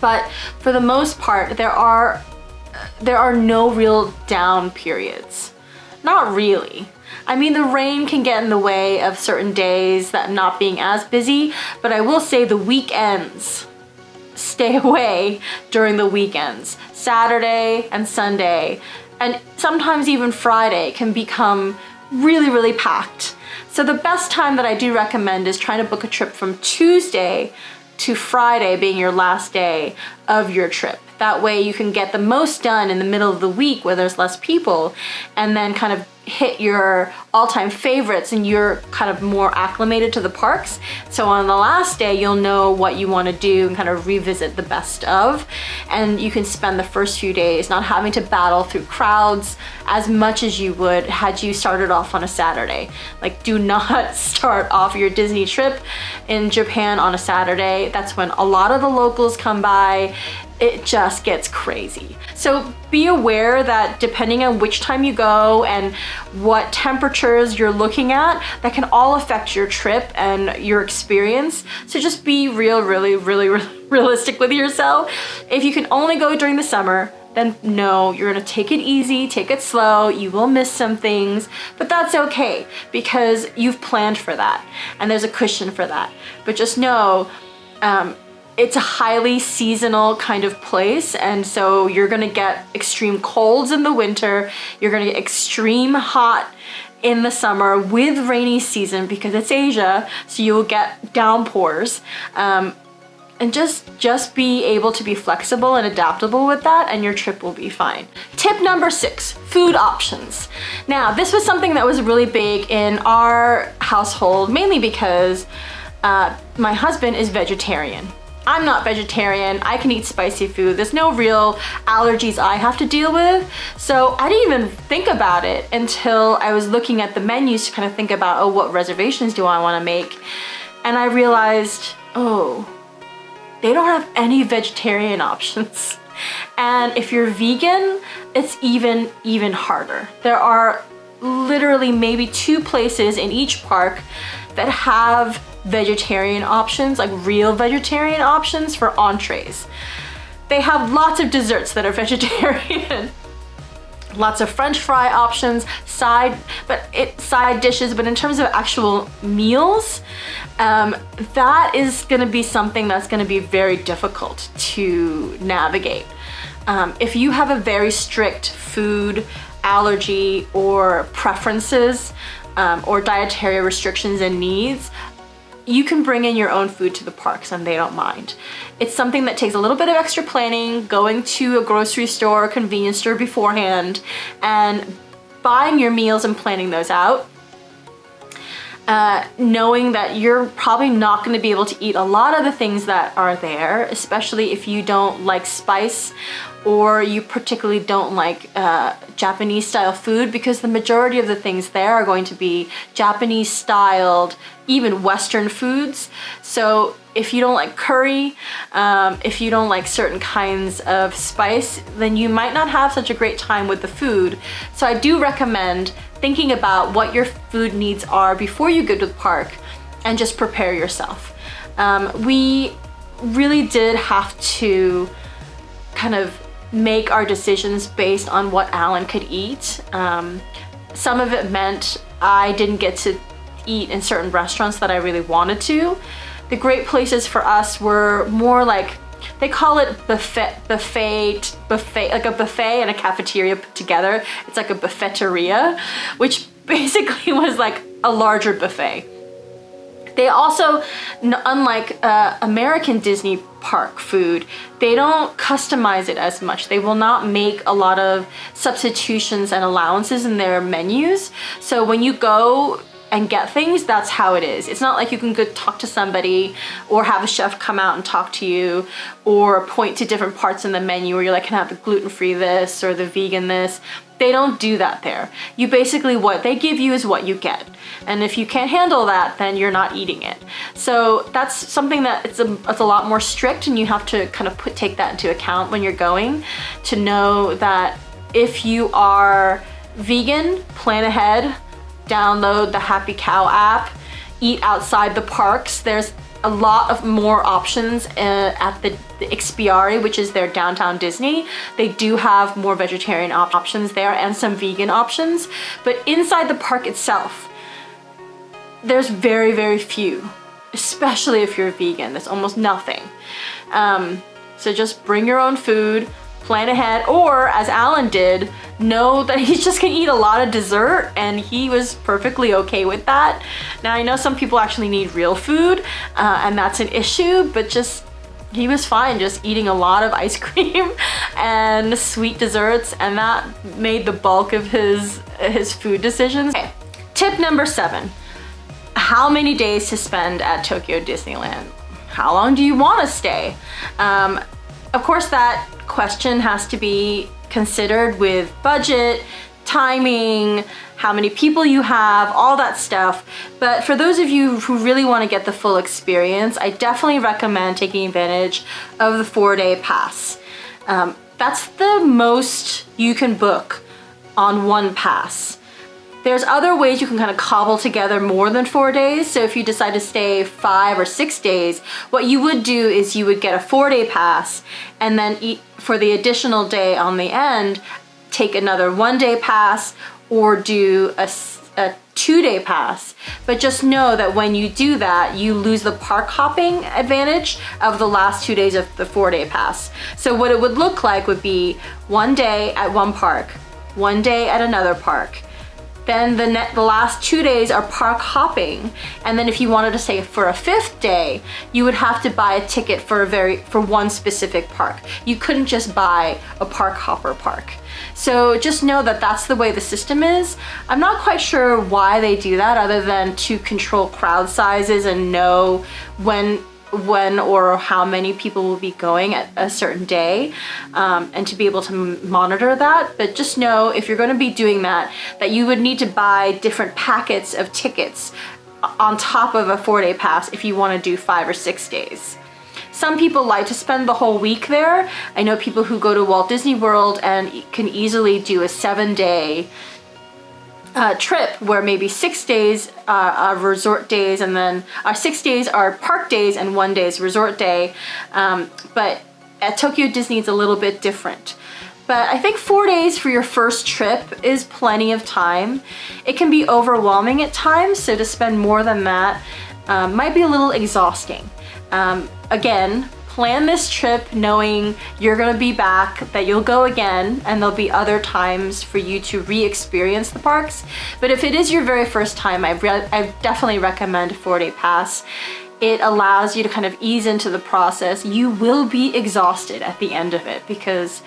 but for the most part, there are no real down periods. Not really. I mean, the rain can get in the way of certain days that not being as busy, but I will say the weekends, stay away during the weekends. Saturday and Sunday, and sometimes even Friday, can become really, really packed. So the best time that I do recommend is trying to book a trip from Tuesday to Friday being your last day of your trip. That way you can get the most done in the middle of the week where there's less people, and then kind of hit your all-time favorites and you're kind of more acclimated to the parks. So on the last day, you'll know what you want to do and kind of revisit the best of, and you can spend the first few days not having to battle through crowds as much as you would had you started off on a Saturday. Like, do not start off your Disney trip in Japan on a Saturday. That's when a lot of the locals come by. It just gets crazy. So be aware that depending on which time you go and what temperatures you're looking at, that can all affect your trip and your experience. So just be really realistic with yourself. If you can only go during the summer, then no, you're gonna take it easy, take it slow, you will miss some things, but that's okay because you've planned for that and there's a cushion for that. But just know, it's a highly seasonal kind of place, and so you're gonna get extreme colds in the winter, you're gonna get extreme hot in the summer with rainy season because it's Asia, so you will get downpours. And just be able to be flexible and adaptable with that, and your trip will be fine. Tip number 6, food options. Now, this was something that was really big in our household, mainly because my husband is vegetarian. I'm not vegetarian, I can eat spicy food. There's no real allergies I have to deal with. So I didn't even think about it until I was looking at the menus to kind of think about, oh, what reservations do I wanna make? And I realized, oh, they don't have any vegetarian options. And if you're vegan, it's even harder. There are literally maybe 2 places in each park that have vegetarian options, like real vegetarian options for entrees. They have lots of desserts that are vegetarian. Lots of French fry options, side dishes, but in terms of actual meals, that is gonna be something that's gonna be very difficult to navigate. If you have a very strict food allergy or preferences or dietary restrictions and needs, you can bring in your own food to the parks and they don't mind. It's something that takes a little bit of extra planning, going to a grocery store or convenience store beforehand, buying your meals and planning those out, knowing that you're probably not going to be able to eat a lot of the things that are there, especially if you don't like spice or you particularly don't like Japanese style food, because the majority of the things there are going to be Japanese styled, even Western foods. So if you don't like curry, if you don't like certain kinds of spice, then you might not have such a great time with the food. So I do recommend thinking about what your food needs are before you go to the park and just prepare yourself. We really did have to kind of make our decisions based on what Alan could eat. Some of it meant I didn't get to eat in certain restaurants that I really wanted to. The great places for us were more like, they call it buffet, like a buffet and a cafeteria put together. It's like a buffeteria, which basically was like a larger buffet. They also, unlike American Disney park food, they don't customize it as much. They will not make a lot of substitutions and allowances in their menus. So when you go and get things, that's how it is. It's not like you can go talk to somebody or have a chef come out and talk to you or point to different parts in the menu where you're like, can I have the gluten-free this or the vegan this? They don't do that there. You basically, what they give you is what you get. And if you can't handle that, then you're not eating it. So that's something that it's a lot more strict, and you have to kind of take that into account when you're going, to know that if you are vegan, plan ahead, download the Happy Cow app, eat outside the parks. There's a lot of more options at the Expiari, which is their downtown Disney. They do have more vegetarian options there and some vegan options, but inside the park itself, there's very, very few, especially if you're vegan. There's almost nothing. So just bring your own food, plan ahead, or as Alan did, know that he's just gonna eat a lot of dessert, and he was perfectly okay with that. Now I know some people actually need real food, and that's an issue, but he was fine just eating a lot of ice cream and sweet desserts, and that made the bulk of his food decisions. Okay. Tip number 7, how many days to spend at Tokyo Disneyland? How long do you want to stay? Of course, that question has to be considered with budget, timing, how many people you have, all that stuff. But for those of you who really want to get the full experience, I definitely recommend taking advantage of the 4-day pass. That's the most you can book on one pass. There's other ways you can kind of cobble together more than 4 days. So if you decide to stay 5 or 6 days, what you would do is you would get a 4-day pass, and then for the additional day on the end, take another 1-day pass or do a 2-day pass. But just know that when you do that, you lose the park hopping advantage of the last 2 days of the 4-day pass. So what it would look like would be 1 day at one park, 1 day at another park. Then the last 2 days are park hopping. And then if you wanted to stay for a 5th day, you would have to buy a ticket for one specific park. You couldn't just buy a park hopper park. So just know that that's the way the system is. I'm not quite sure why they do that, other than to control crowd sizes and know when or how many people will be going at a certain day, and to be able to monitor that. But just know, if you're going to be doing that you would need to buy different packets of tickets on top of a 4-day pass if you want to do 5 or 6 days. Some people like to spend the whole week there. I know people who go to Walt Disney World and can easily do a 7-day trip where maybe 6 days are resort days, and then 6 days are park days and 1 day is resort day. But at Tokyo Disney it's a little bit different. But I think 4 days for your first trip is plenty of time. It can be overwhelming at times, so to spend more than that might be a little exhausting. Again, plan this trip knowing you're gonna be back, that you'll go again, and there'll be other times for you to re-experience the parks. But if it is your very first time, I definitely recommend a 4-day pass. It allows you to kind of ease into the process. You will be exhausted at the end of it because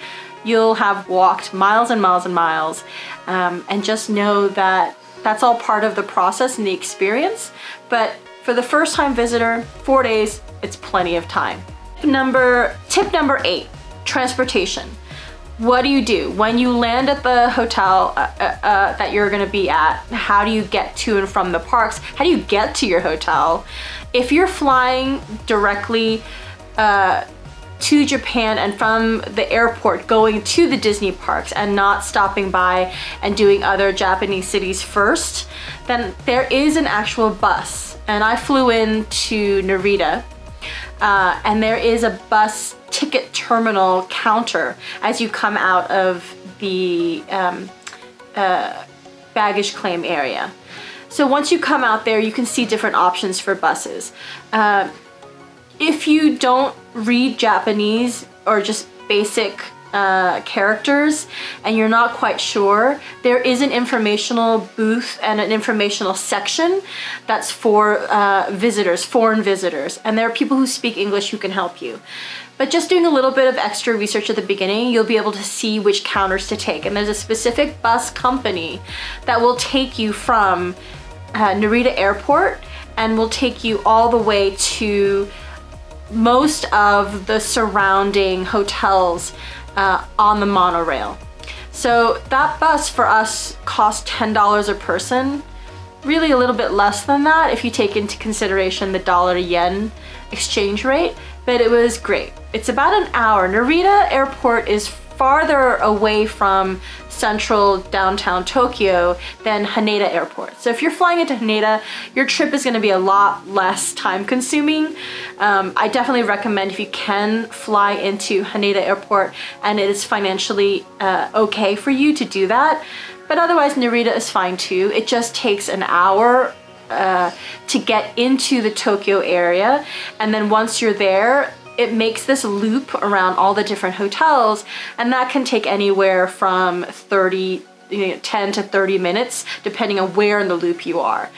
you'll have walked miles and miles and miles, and just know that that's all part of the process and the experience. But for the first time visitor, 4 days, it's plenty of time. Tip number 8, transportation. What do you do when you land at the hotel that you're gonna be at? How do you get to and from the parks? How do you get to your hotel? If you're flying directly to Japan and from the airport going to the Disney parks and not stopping by and doing other Japanese cities first, then there is an actual bus. And I flew into Narita, and there is a bus ticket terminal counter as you come out of the baggage claim area. So once you come out there, you can see different options for buses. If you don't read Japanese or just basic characters and you're not quite sure, there is an informational booth and an informational section that's for visitors, foreign visitors, and there are people who speak English who can help you. But just doing a little bit of extra research at the beginning, you'll be able to see which counters to take. And there's a specific bus company that will take you from Narita Airport and will take you all the way to most of the surrounding hotels on the monorail. So that bus for us cost $10 a person, really a little bit less than that if you take into consideration the dollar to yen exchange rate, but it was great. It's about an hour. Narita Airport is farther away from central downtown Tokyo than Haneda Airport. So if you're flying into Haneda, your trip is going to be a lot less time consuming. I definitely recommend if you can fly into Haneda Airport and it is financially okay for you to do that. But otherwise Narita is fine too. It just takes an hour to get into the Tokyo area, and then once you're there, it makes this loop around all the different hotels, and that can take anywhere from 10 to 30 minutes, depending on where in the loop you are.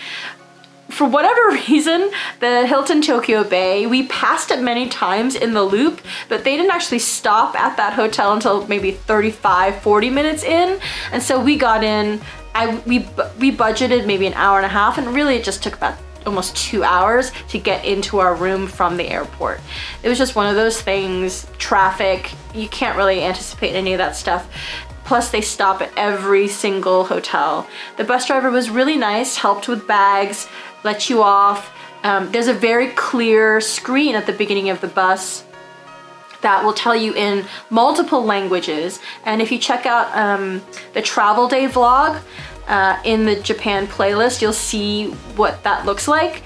For whatever reason, the Hilton Tokyo Bay, we passed it many times in the loop, but they didn't actually stop at that hotel until maybe 35, 40 minutes in, and so we got in, we budgeted maybe an hour and a half, and really it just took about almost 2 hours to get into our room from the airport. It was just one of those things, traffic, you can't really anticipate any of that stuff. Plus they stop at every single hotel. The bus driver was really nice, helped with bags, let you off. There's a very clear screen at the beginning of the bus that will tell you in multiple languages. And if you check out the travel day vlog, in the Japan playlist, you'll see what that looks like.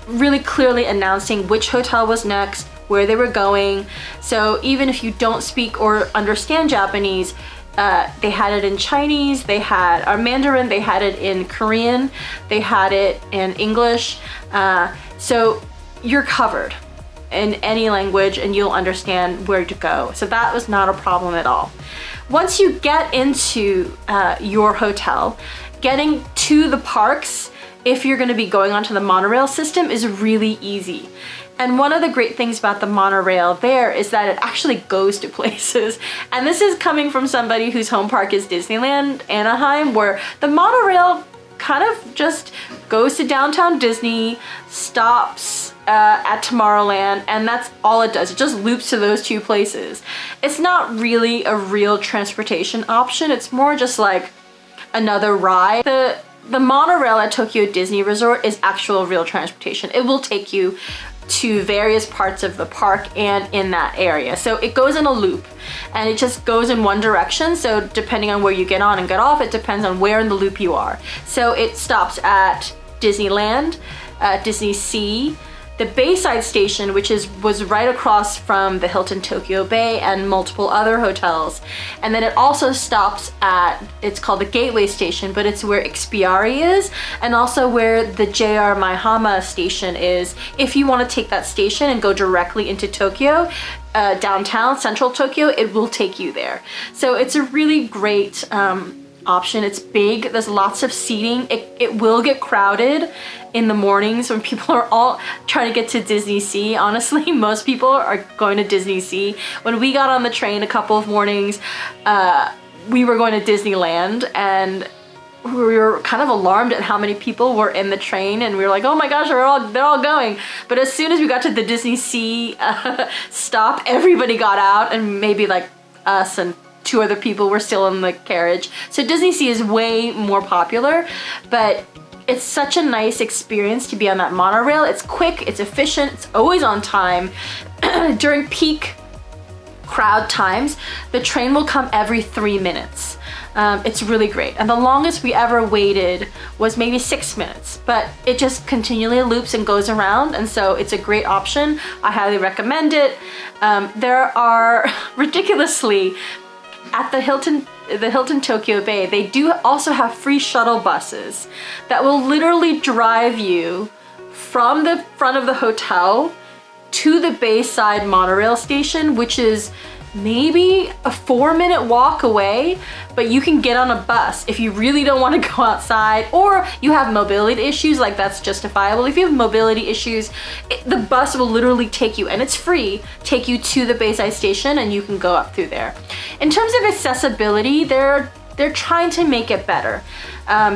Really clearly announcing which hotel was next, where they were going. So even if you don't speak or understand Japanese, they had it in Chinese, they had Mandarin, they had it in Korean, they had it in English. So you're covered in any language and you'll understand where to go. So that was not a problem at all. Once you get into your hotel, getting to the parks, if you're gonna be going onto the monorail system, is really easy. And one of the great things about the monorail there is that it actually goes to places. And this is coming from somebody whose home park is Disneyland, Anaheim, where the monorail kind of just goes to downtown Disney, stops at Tomorrowland, and that's all it does. It just loops to those two places. It's not really a real transportation option. It's more just like another ride. The monorail at Tokyo Disney Resort is actual real transportation. It will take you to various parts of the park and in that area. So it goes in a loop and it just goes in one direction. So depending on where you get on and get off, it depends on where in the loop you are. So it stops at Disneyland, Disney Sea, the Bayside Station, which was right across from the Hilton Tokyo Bay and multiple other hotels. And then it also stops at, it's called the Gateway Station, but it's where Ikspiari is, and also where the JR Maihama station is. If you want to take that station and go directly into Tokyo, downtown, central Tokyo, it will take you there. So it's a really great option. It's big, there's lots of seating. It will get crowded in the mornings when people are all trying to get to Disney Sea. Honestly, most people are going to Disney Sea. When we got on the train a couple of mornings, we were going to Disneyland, and we were kind of alarmed at how many people were in the train, and we were like, oh my gosh, they're all going. But as soon as we got to the Disney Sea stop, everybody got out, and maybe like us and 2 other people were still in the carriage. So Disney Sea is way more popular, but it's such a nice experience to be on that monorail. It's quick, it's efficient, it's always on time. During peak crowd times, the train will come every 3 minutes. It's really great. And the longest we ever waited was maybe 6 minutes, but it just continually loops and goes around, and so it's a great option. I highly recommend it. There are ridiculously, at the Hilton Tokyo Bay, they do also have free shuttle buses that will literally drive you from the front of the hotel to the Bayside monorail station, which is maybe a 4-minute walk away, but you can get on a bus if you really don't want to go outside, or you have mobility issues, like that's justifiable. If you have mobility issues, the bus will literally take you, and it's free, take you to the Bayside station, and you can go up through there. In terms of accessibility, they're trying to make it better.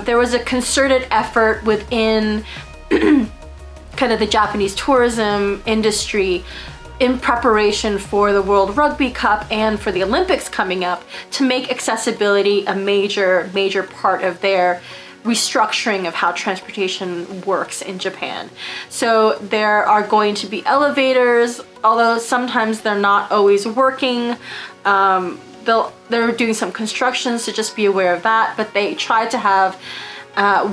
There was a concerted effort within kind of the Japanese tourism industry in preparation for the World Rugby Cup and for the Olympics coming up to make accessibility a major part of their restructuring of how transportation works in Japan. So there are going to be elevators, although sometimes they're not always working. They're doing some construction, so just be aware of that, but they try to have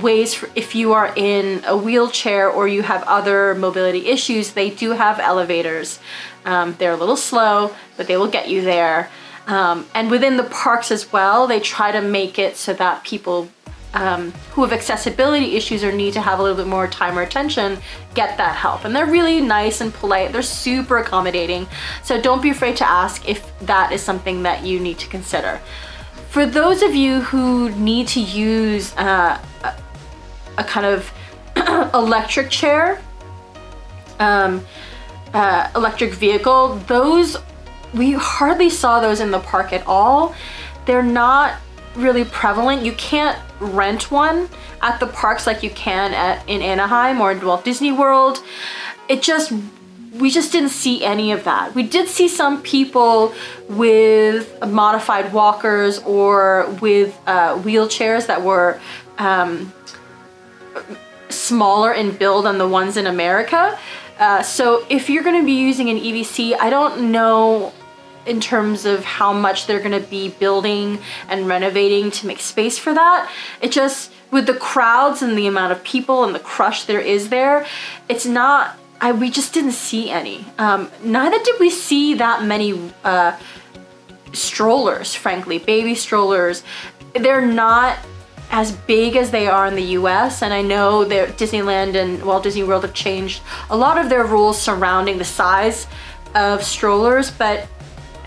ways for if you are in a wheelchair or you have other mobility issues, they do have elevators. They're a little slow, but they will get you there. And within the parks as well, they try to make it so that people who have accessibility issues or need to have a little bit more time or attention get that help. And they're really nice and polite. They're super accommodating. So don't be afraid to ask if that is something that you need to consider. For those of you who need to use a kind of electric chair, electric vehicle, those, we hardly saw those in the park at all. They're not really prevalent. You can't rent one at the parks like you can in Anaheim or in Walt Disney World. We just didn't see any of that. We did see some people with modified walkers or with wheelchairs that were smaller in build than the ones in America. So if you're going to be using an EVC, I don't know in terms of how much they're going to be building and renovating to make space for that. It just, with the crowds and the amount of people and the crush there is there, it's not, we just didn't see any. Neither did we see that many strollers, frankly, baby strollers. They're not as big as they are in the US, and I know that Disneyland and Walt Disney World have changed a lot of their rules surrounding the size of strollers, but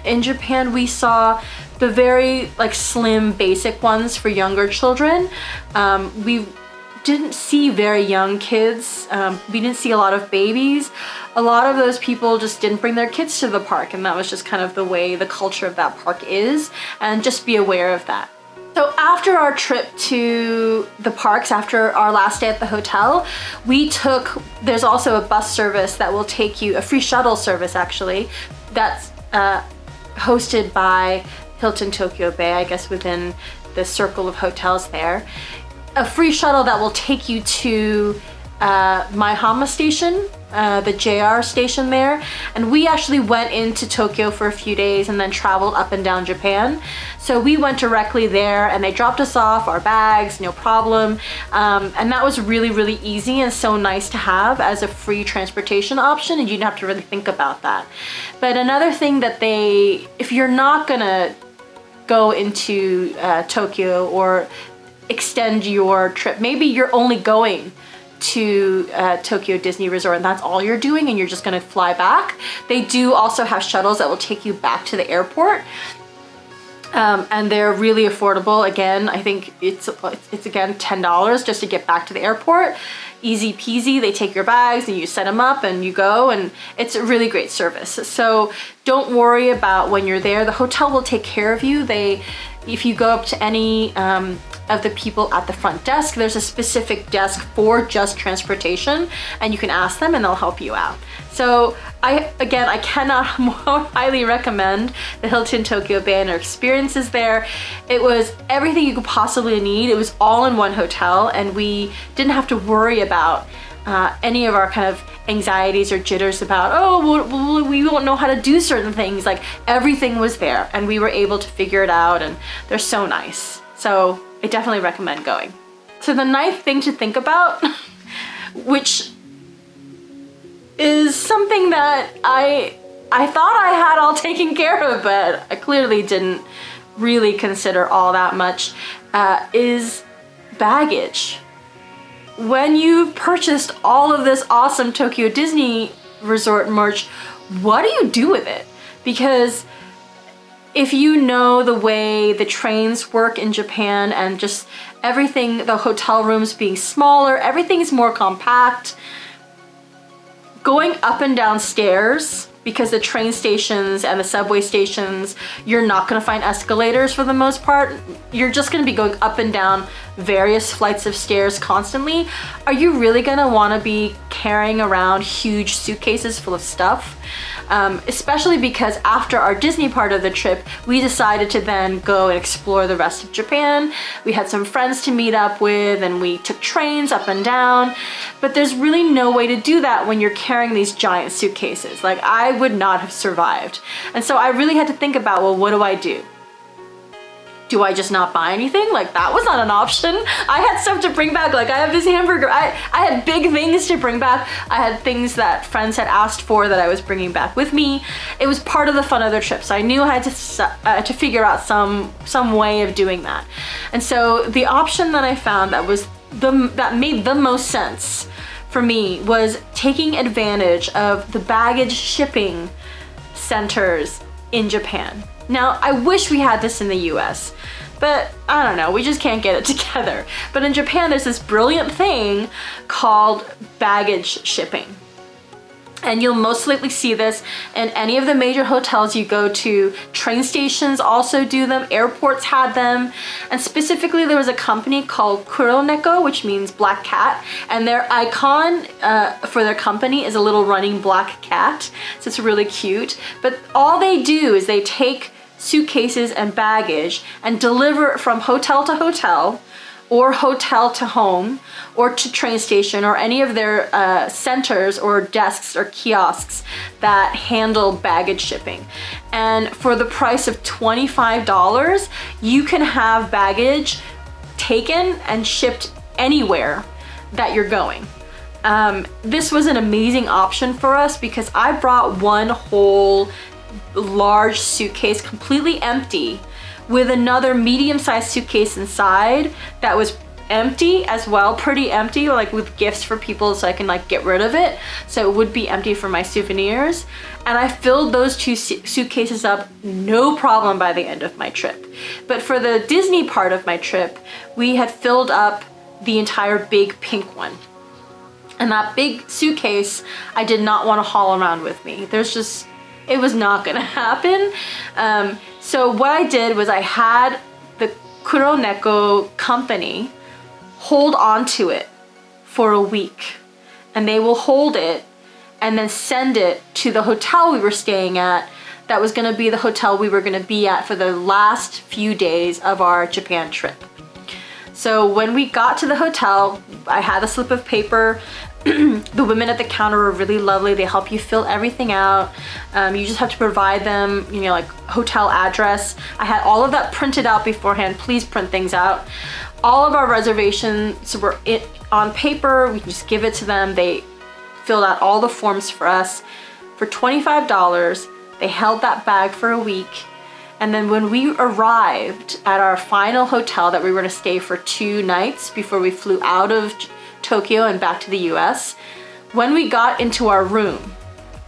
in Japan we saw the very slim basic ones for younger children. We didn't see very young kids. We didn't see a lot of babies. A lot of those people just didn't bring their kids to the park, and that was just kind of the way the culture of that park is, and just be aware of that. So after our trip to the parks, after our last day at the hotel, there's also a bus service that will take you, a free shuttle service actually, that's hosted by Hilton Tokyo Bay, I guess within the circle of hotels there. A free shuttle that will take you to Maihama Station, the JR station there. And we actually went into Tokyo for a few days and then traveled up and down Japan. So we went directly there and they dropped us off, our bags, no problem. And that was really, really easy and so nice to have as a free transportation option, and you didn't have to really think about that. But another thing that if you're not gonna go into Tokyo or extend your trip, maybe you're only going to Tokyo Disney Resort and that's all you're doing and you're just gonna fly back. They do also have shuttles that will take you back to the airport. And they're really affordable. Again, I think it's again $10 just to get back to the airport. Easy peasy. They take your bags and you set them up and you go, and it's a really great service. So don't worry about when you're there. The hotel will take care of you. If you go up to any of the people at the front desk, there's a specific desk for just transportation, and you can ask them and they'll help you out. So I cannot more highly recommend the Hilton Tokyo Bay and our experiences there. It was everything you could possibly need. It was all in one hotel, and we didn't have to worry about any of our kind of anxieties or jitters about, oh, we won't know how to do certain things. Like, everything was there and we were able to figure it out, and they're so nice. So I definitely recommend going. So the ninth thing to think about, which is something that I thought I had all taken care of, but I clearly didn't really consider all that much, is baggage. When you've purchased all of this awesome Tokyo Disney Resort merch, what do you do with it? Because if you know the way the trains work in Japan and just everything, the hotel rooms being smaller, everything's more compact. Going up and down stairs, because the train stations and the subway stations, you're not gonna find escalators for the most part. You're just gonna be going up and down various flights of stairs constantly. Are you really gonna wanna be carrying around huge suitcases full of stuff? Especially because after our Disney part of the trip, we decided to then go and explore the rest of Japan. We had some friends to meet up with, and we took trains up and down, but there's really no way to do that when you're carrying these giant suitcases. Like, I would not have survived. And so I really had to think about, well, what do I do? Do I just not buy anything? Like, that was not an option. I had stuff to bring back. Like, I have this hamburger. I had big things to bring back. I had things that friends had asked for that I was bringing back with me. It was part of the fun of the trip. So I knew I had to figure out some way of doing that. And so the option that I found that made the most sense for me was taking advantage of the baggage shipping centers in Japan. Now, I wish we had this in the US, but I don't know, we just can't get it together. But in Japan, there's this brilliant thing called baggage shipping. And you'll most likely see this in any of the major hotels you go to. Train stations also do them, airports had them. And specifically, there was a company called Kuroneko, which means black cat. And their icon for their company is a little running black cat. So it's really cute. But all they do is they take suitcases and baggage and deliver it from hotel to hotel, or hotel to home, or to train station, or any of their centers or desks or kiosks that handle baggage shipping. And for the price of $25, you can have baggage taken and shipped anywhere that you're going. This was an amazing option for us because I brought one whole large suitcase completely empty, with another medium-sized suitcase inside that was empty as well, pretty empty, like with gifts for people so I can like get rid of it. So it would be empty for my souvenirs. And I filled those two suitcases up no problem by the end of my trip. But for the Disney part of my trip, we had filled up the entire big pink one. And that big suitcase, I did not want to haul around with me. It was not gonna happen. So what I did was I had the Kuroneko company hold on to it for a week, and they will hold it and then send it to the hotel we were staying at. That was gonna be the hotel we were gonna be at for the last few days of our Japan trip. So when we got to the hotel, I had a slip of paper. The women at the counter were really lovely. They help you fill everything out. You just have to provide them, like hotel address. I had all of that printed out beforehand. Please print things out. All of our reservations were on paper. We can just give it to them. They filled out all the forms for us. For $25, they held that bag for a week. And then when we arrived at our final hotel that we were gonna stay for 2 nights before we flew out of Tokyo and back to the US, when we got into our room,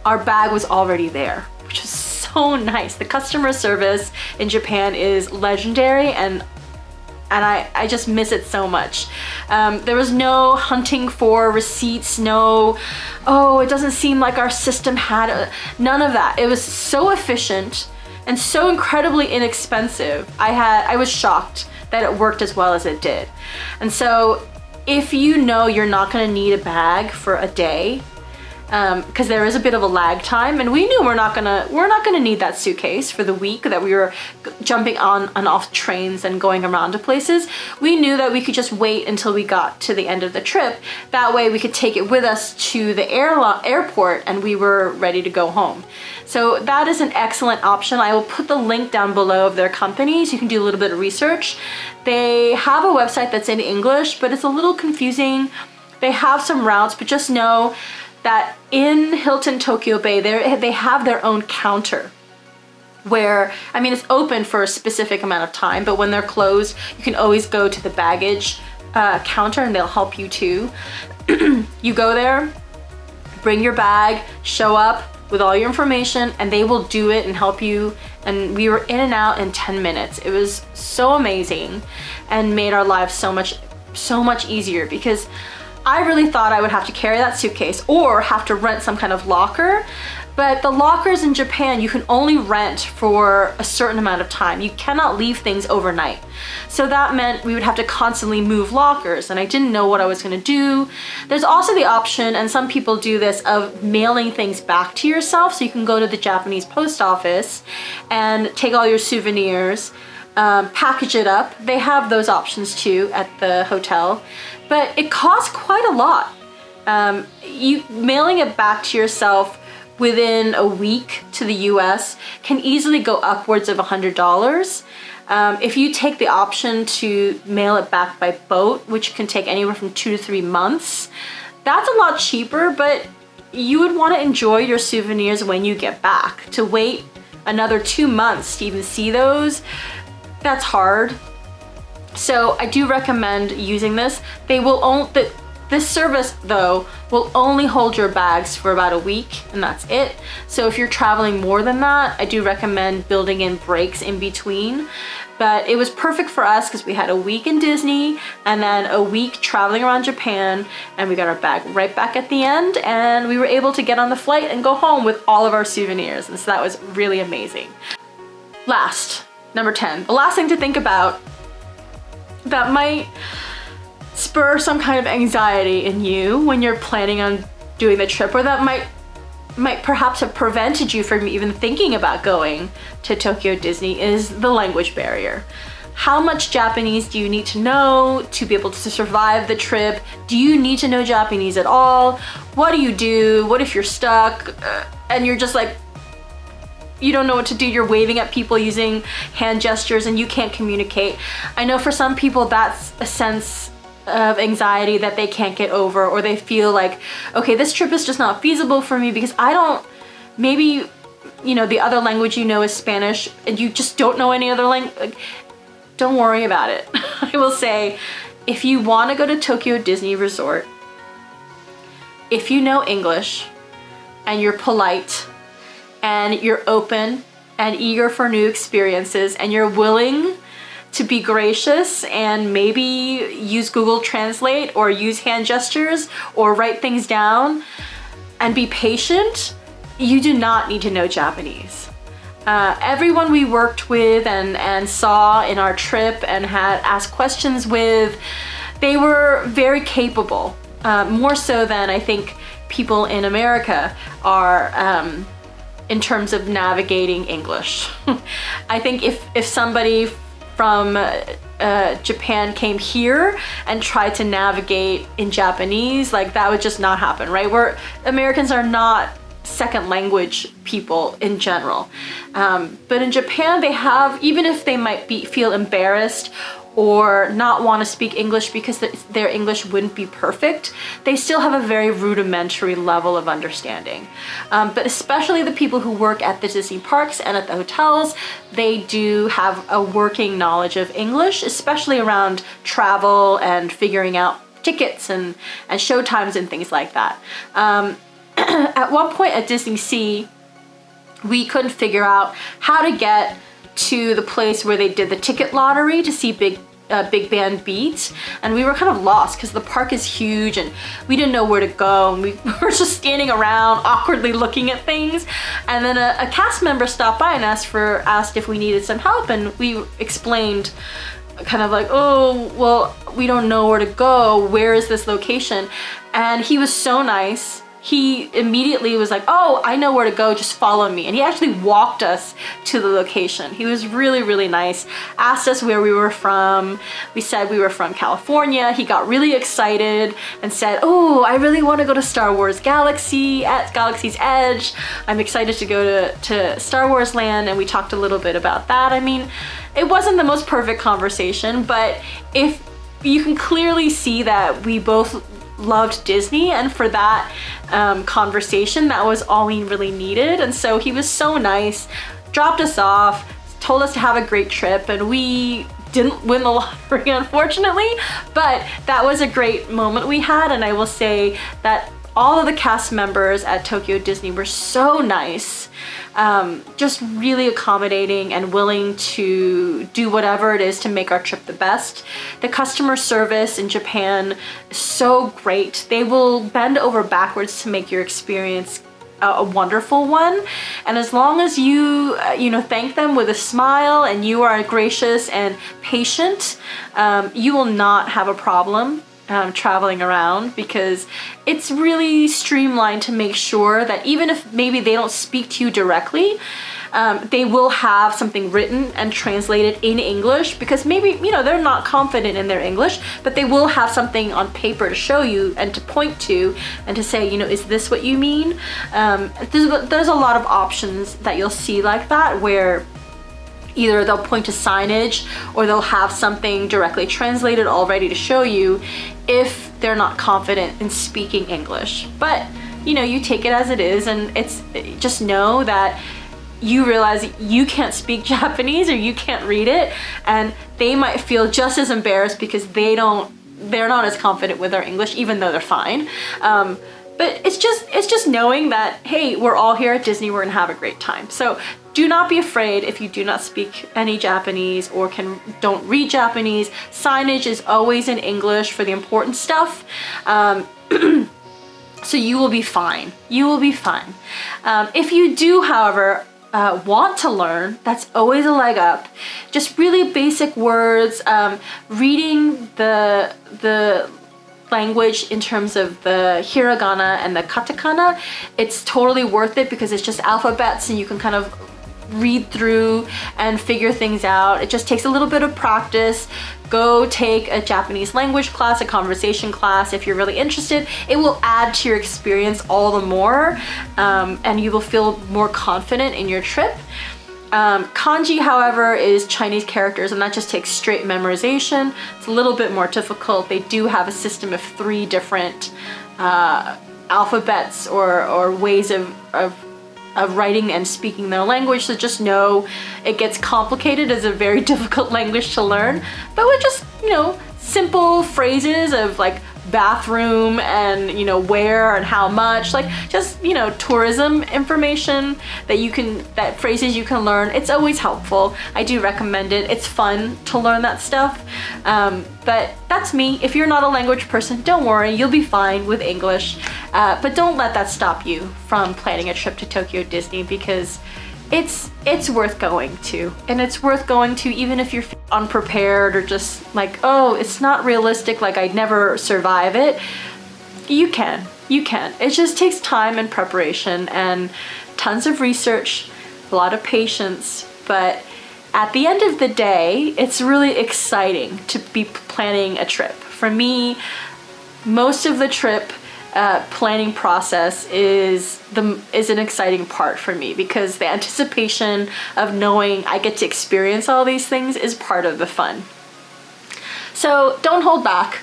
our bag was already there, which was so so nice. The customer service in Japan is legendary, and I just miss it so much. There was no hunting for receipts, no, oh, it doesn't seem like our system had none of that. It was so efficient and so incredibly inexpensive. I was shocked that it worked as well as it did. And so if you know you're not gonna need a bag for a day, because there is a bit of a lag time, and we knew we're not gonna need that suitcase for the week that we were jumping on and off trains and going around to places. We knew that we could just wait until we got to the end of the trip. That way we could take it with us to the airport and we were ready to go home. So that is an excellent option. I will put the link down below of their company so you can do a little bit of research. They have a website that's in English, but it's a little confusing. They have some routes, but just know that in Hilton Tokyo Bay, they have their own counter where, I mean, it's open for a specific amount of time, but when they're closed, you can always go to the baggage counter and they'll help you too. You go there, bring your bag, show up with all your information, and they will do it and help you. And we were in and out in 10 minutes. It was so amazing and made our lives so much easier, because I really thought I would have to carry that suitcase or have to rent some kind of locker. But the lockers in Japan, you can only rent for a certain amount of time. You cannot leave things overnight. So that meant we would have to constantly move lockers, and I didn't know what I was gonna do. There's also the option, and some people do this, of mailing things back to yourself. So you can go to the Japanese post office and take all your souvenirs, package it up. They have those options too at the hotel, but it costs quite a lot. You mailing it back to yourself within a week to the US can easily go upwards of $100. If you take the option to mail it back by boat, which can take anywhere from 2 to 3 months, that's a lot cheaper, but you would want to enjoy your souvenirs when you get back. To wait another 2 months to even see those, that's hard. So I do recommend using this. This service though will only hold your bags for about a week, and that's it. So if you're traveling more than that, I do recommend building in breaks in between. But it was perfect for us because we had a week in Disney and then a week traveling around Japan, and we got our bag right back at the end, and we were able to get on the flight and go home with all of our souvenirs. And so that was really amazing. Last, number 10, the last thing to think about that might spur some kind of anxiety in you when you're planning on doing the trip, or that might perhaps have prevented you from even thinking about going to Tokyo Disney, is the language barrier. How much Japanese do you need to know to be able to survive the trip? Do you need to know Japanese at all? What do you do? What if you're stuck and you're just like, you don't know what to do, you're waving at people using hand gestures and you can't communicate? I know for some people that's a sense of anxiety that they can't get over, or they feel like, okay, this trip is just not feasible for me because maybe, you know, the other language you know is Spanish and you just don't know any other language. Don't worry about it. I will say, if you want to go to Tokyo Disney Resort, if you know English and you're polite and you're open and eager for new experiences and you're willing to be gracious and maybe use Google Translate or use hand gestures or write things down and be patient, you do not need to know Japanese. Everyone we worked with and saw in our trip and had asked questions with, they were very capable, more so than I think people in America are in terms of navigating English. I think if somebody from Japan came here and tried to navigate in Japanese, like that would just not happen, right? Americans are not second language people in general. But in Japan, they have, even if they might feel embarrassed or not want to speak English because their English wouldn't be perfect, they still have a very rudimentary level of understanding. But especially the people who work at the Disney parks and at the hotels, they do have a working knowledge of English, especially around travel and figuring out tickets and show times and things like that. At one point at Disney Sea, we couldn't figure out how to get to the place where they did the ticket lottery to see big band beat, and we were kind of lost because the park is huge and we didn't know where to go, and we were just standing around awkwardly looking at things. And then a cast member stopped by and asked if we needed some help, and we explained kind of like, oh, well, we don't know where to go, where is this location? And he was so nice. He immediately was like, oh, I know where to go, just follow me. And he actually walked us to the location. He was really, really nice. Asked us where we were from. We said we were from California. He got really excited and said, oh, I really want to go to Star Wars Galaxy at Galaxy's Edge. I'm excited to go to Star Wars Land. And we talked a little bit about that. I mean, it wasn't the most perfect conversation, but if you can clearly see that we both loved Disney, and for that conversation, that was all we really needed. And so he was so nice, dropped us off, told us to have a great trip, and we didn't win the lottery, unfortunately, but that was a great moment we had. And I will say that all of the cast members at Tokyo Disney were so nice, just really accommodating and willing to do whatever it is to make our trip the best. The customer service in Japan is so great. They will bend over backwards to make your experience a wonderful one. And as long as you, thank them with a smile and you are gracious and patient, you will not have a problem traveling around, because it's really streamlined to make sure that even if maybe they don't speak to you directly, they will have something written and translated in English, because maybe, they're not confident in their English, but they will have something on paper to show you and to point to and to say, is this what you mean? There's a lot of options that you'll see like that, where either they'll point to signage or they'll have something directly translated all ready to show you if they're not confident in speaking English. But, you take it as it is, and it's just know that you realize you can't speak Japanese or you can't read it, and they might feel just as embarrassed because they're not as confident with their English, even though they're fine. But it's just knowing that, hey, we're all here at Disney, we're gonna have a great time. So do not be afraid if you do not speak any Japanese or don't read Japanese. Signage is always in English for the important stuff. So you will be fine. You will be fine. If you do, however, want to learn, that's always a leg up. Just really basic words, reading the language in terms of the hiragana and the katakana, it's totally worth it, because it's just alphabets and you can kind of read through and figure things out. It just takes a little bit of practice. Go take a Japanese language class, a conversation class if you're really interested. It will add to your experience all the more, and you will feel more confident in your trip. Kanji, however, is Chinese characters, and that just takes straight memorization. It's a little bit more difficult. They do have a system of 3 different alphabets or ways of writing and speaking their language, so just know it gets complicated. It's a very difficult language to learn, but with just, simple phrases of like bathroom and, where and how much, like just, tourism information that phrases you can learn. It's always helpful. I do recommend it. It's fun to learn that stuff. But that's me. If you're not a language person, don't worry, you'll be fine with English. But don't let that stop you from planning a trip to Tokyo Disney, because it's worth going to. And it's worth going to even if you're unprepared or just like, oh, it's not realistic, like I'd never survive it. You can. It just takes time and preparation and tons of research, a lot of patience, but at the end of the day, it's really exciting to be planning a trip. For me, most of the trip planning process is an exciting part for me, because the anticipation of knowing I get to experience all these things is part of the fun. So don't hold back.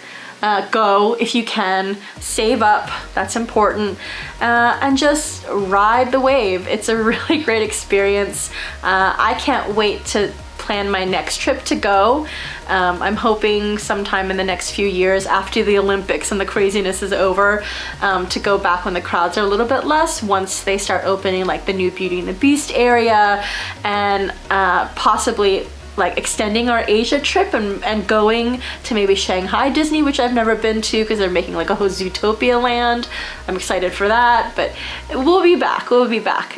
Go if you can, save up, that's important, and just ride the wave. It's a really great experience. I can't wait to plan my next trip to go. I'm hoping sometime in the next few years after the Olympics and the craziness is over, to go back when the crowds are a little bit less, once they start opening like the new Beauty and the Beast area, and possibly like extending our Asia trip and going to maybe Shanghai Disney, which I've never been to because they're making like a whole Zootopia land. I'm excited for that, but we'll be back,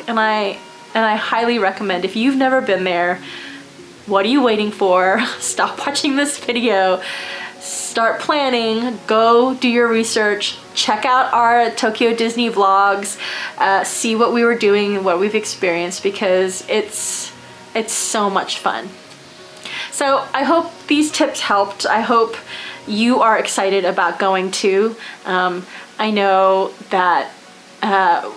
And I highly recommend, if you've never been there, what are you waiting for? Stop watching this video, start planning, go do your research, check out our Tokyo Disney vlogs, see what we were doing and what we've experienced, because it's so much fun. So I hope these tips helped. I hope you are excited about going too. I know that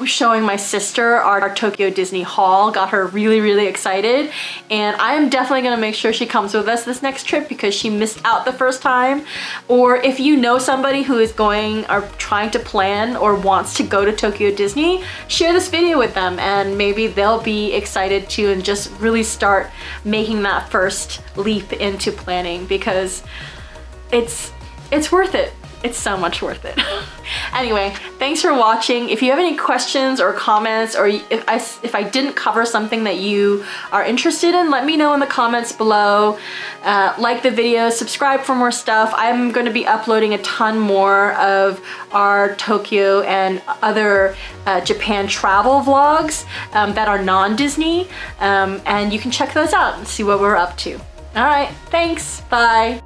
showing my sister our Tokyo Disney haul got her really excited, and I am definitely gonna make sure she comes with us this next trip because she missed out the first time. Or if you know somebody who is going or trying to plan or wants to go to Tokyo Disney, share this video with them and maybe they'll be excited too and just really start making that first leap into planning, because it's worth it. It's so much worth it. Anyway, thanks for watching. If you have any questions or comments, or if I didn't cover something that you are interested in, let me know in the comments below. Like the video, subscribe for more stuff. I'm going to be uploading a ton more of our Tokyo and other Japan travel vlogs that are non-Disney, and you can check those out and see what we're up to. All right, thanks, bye.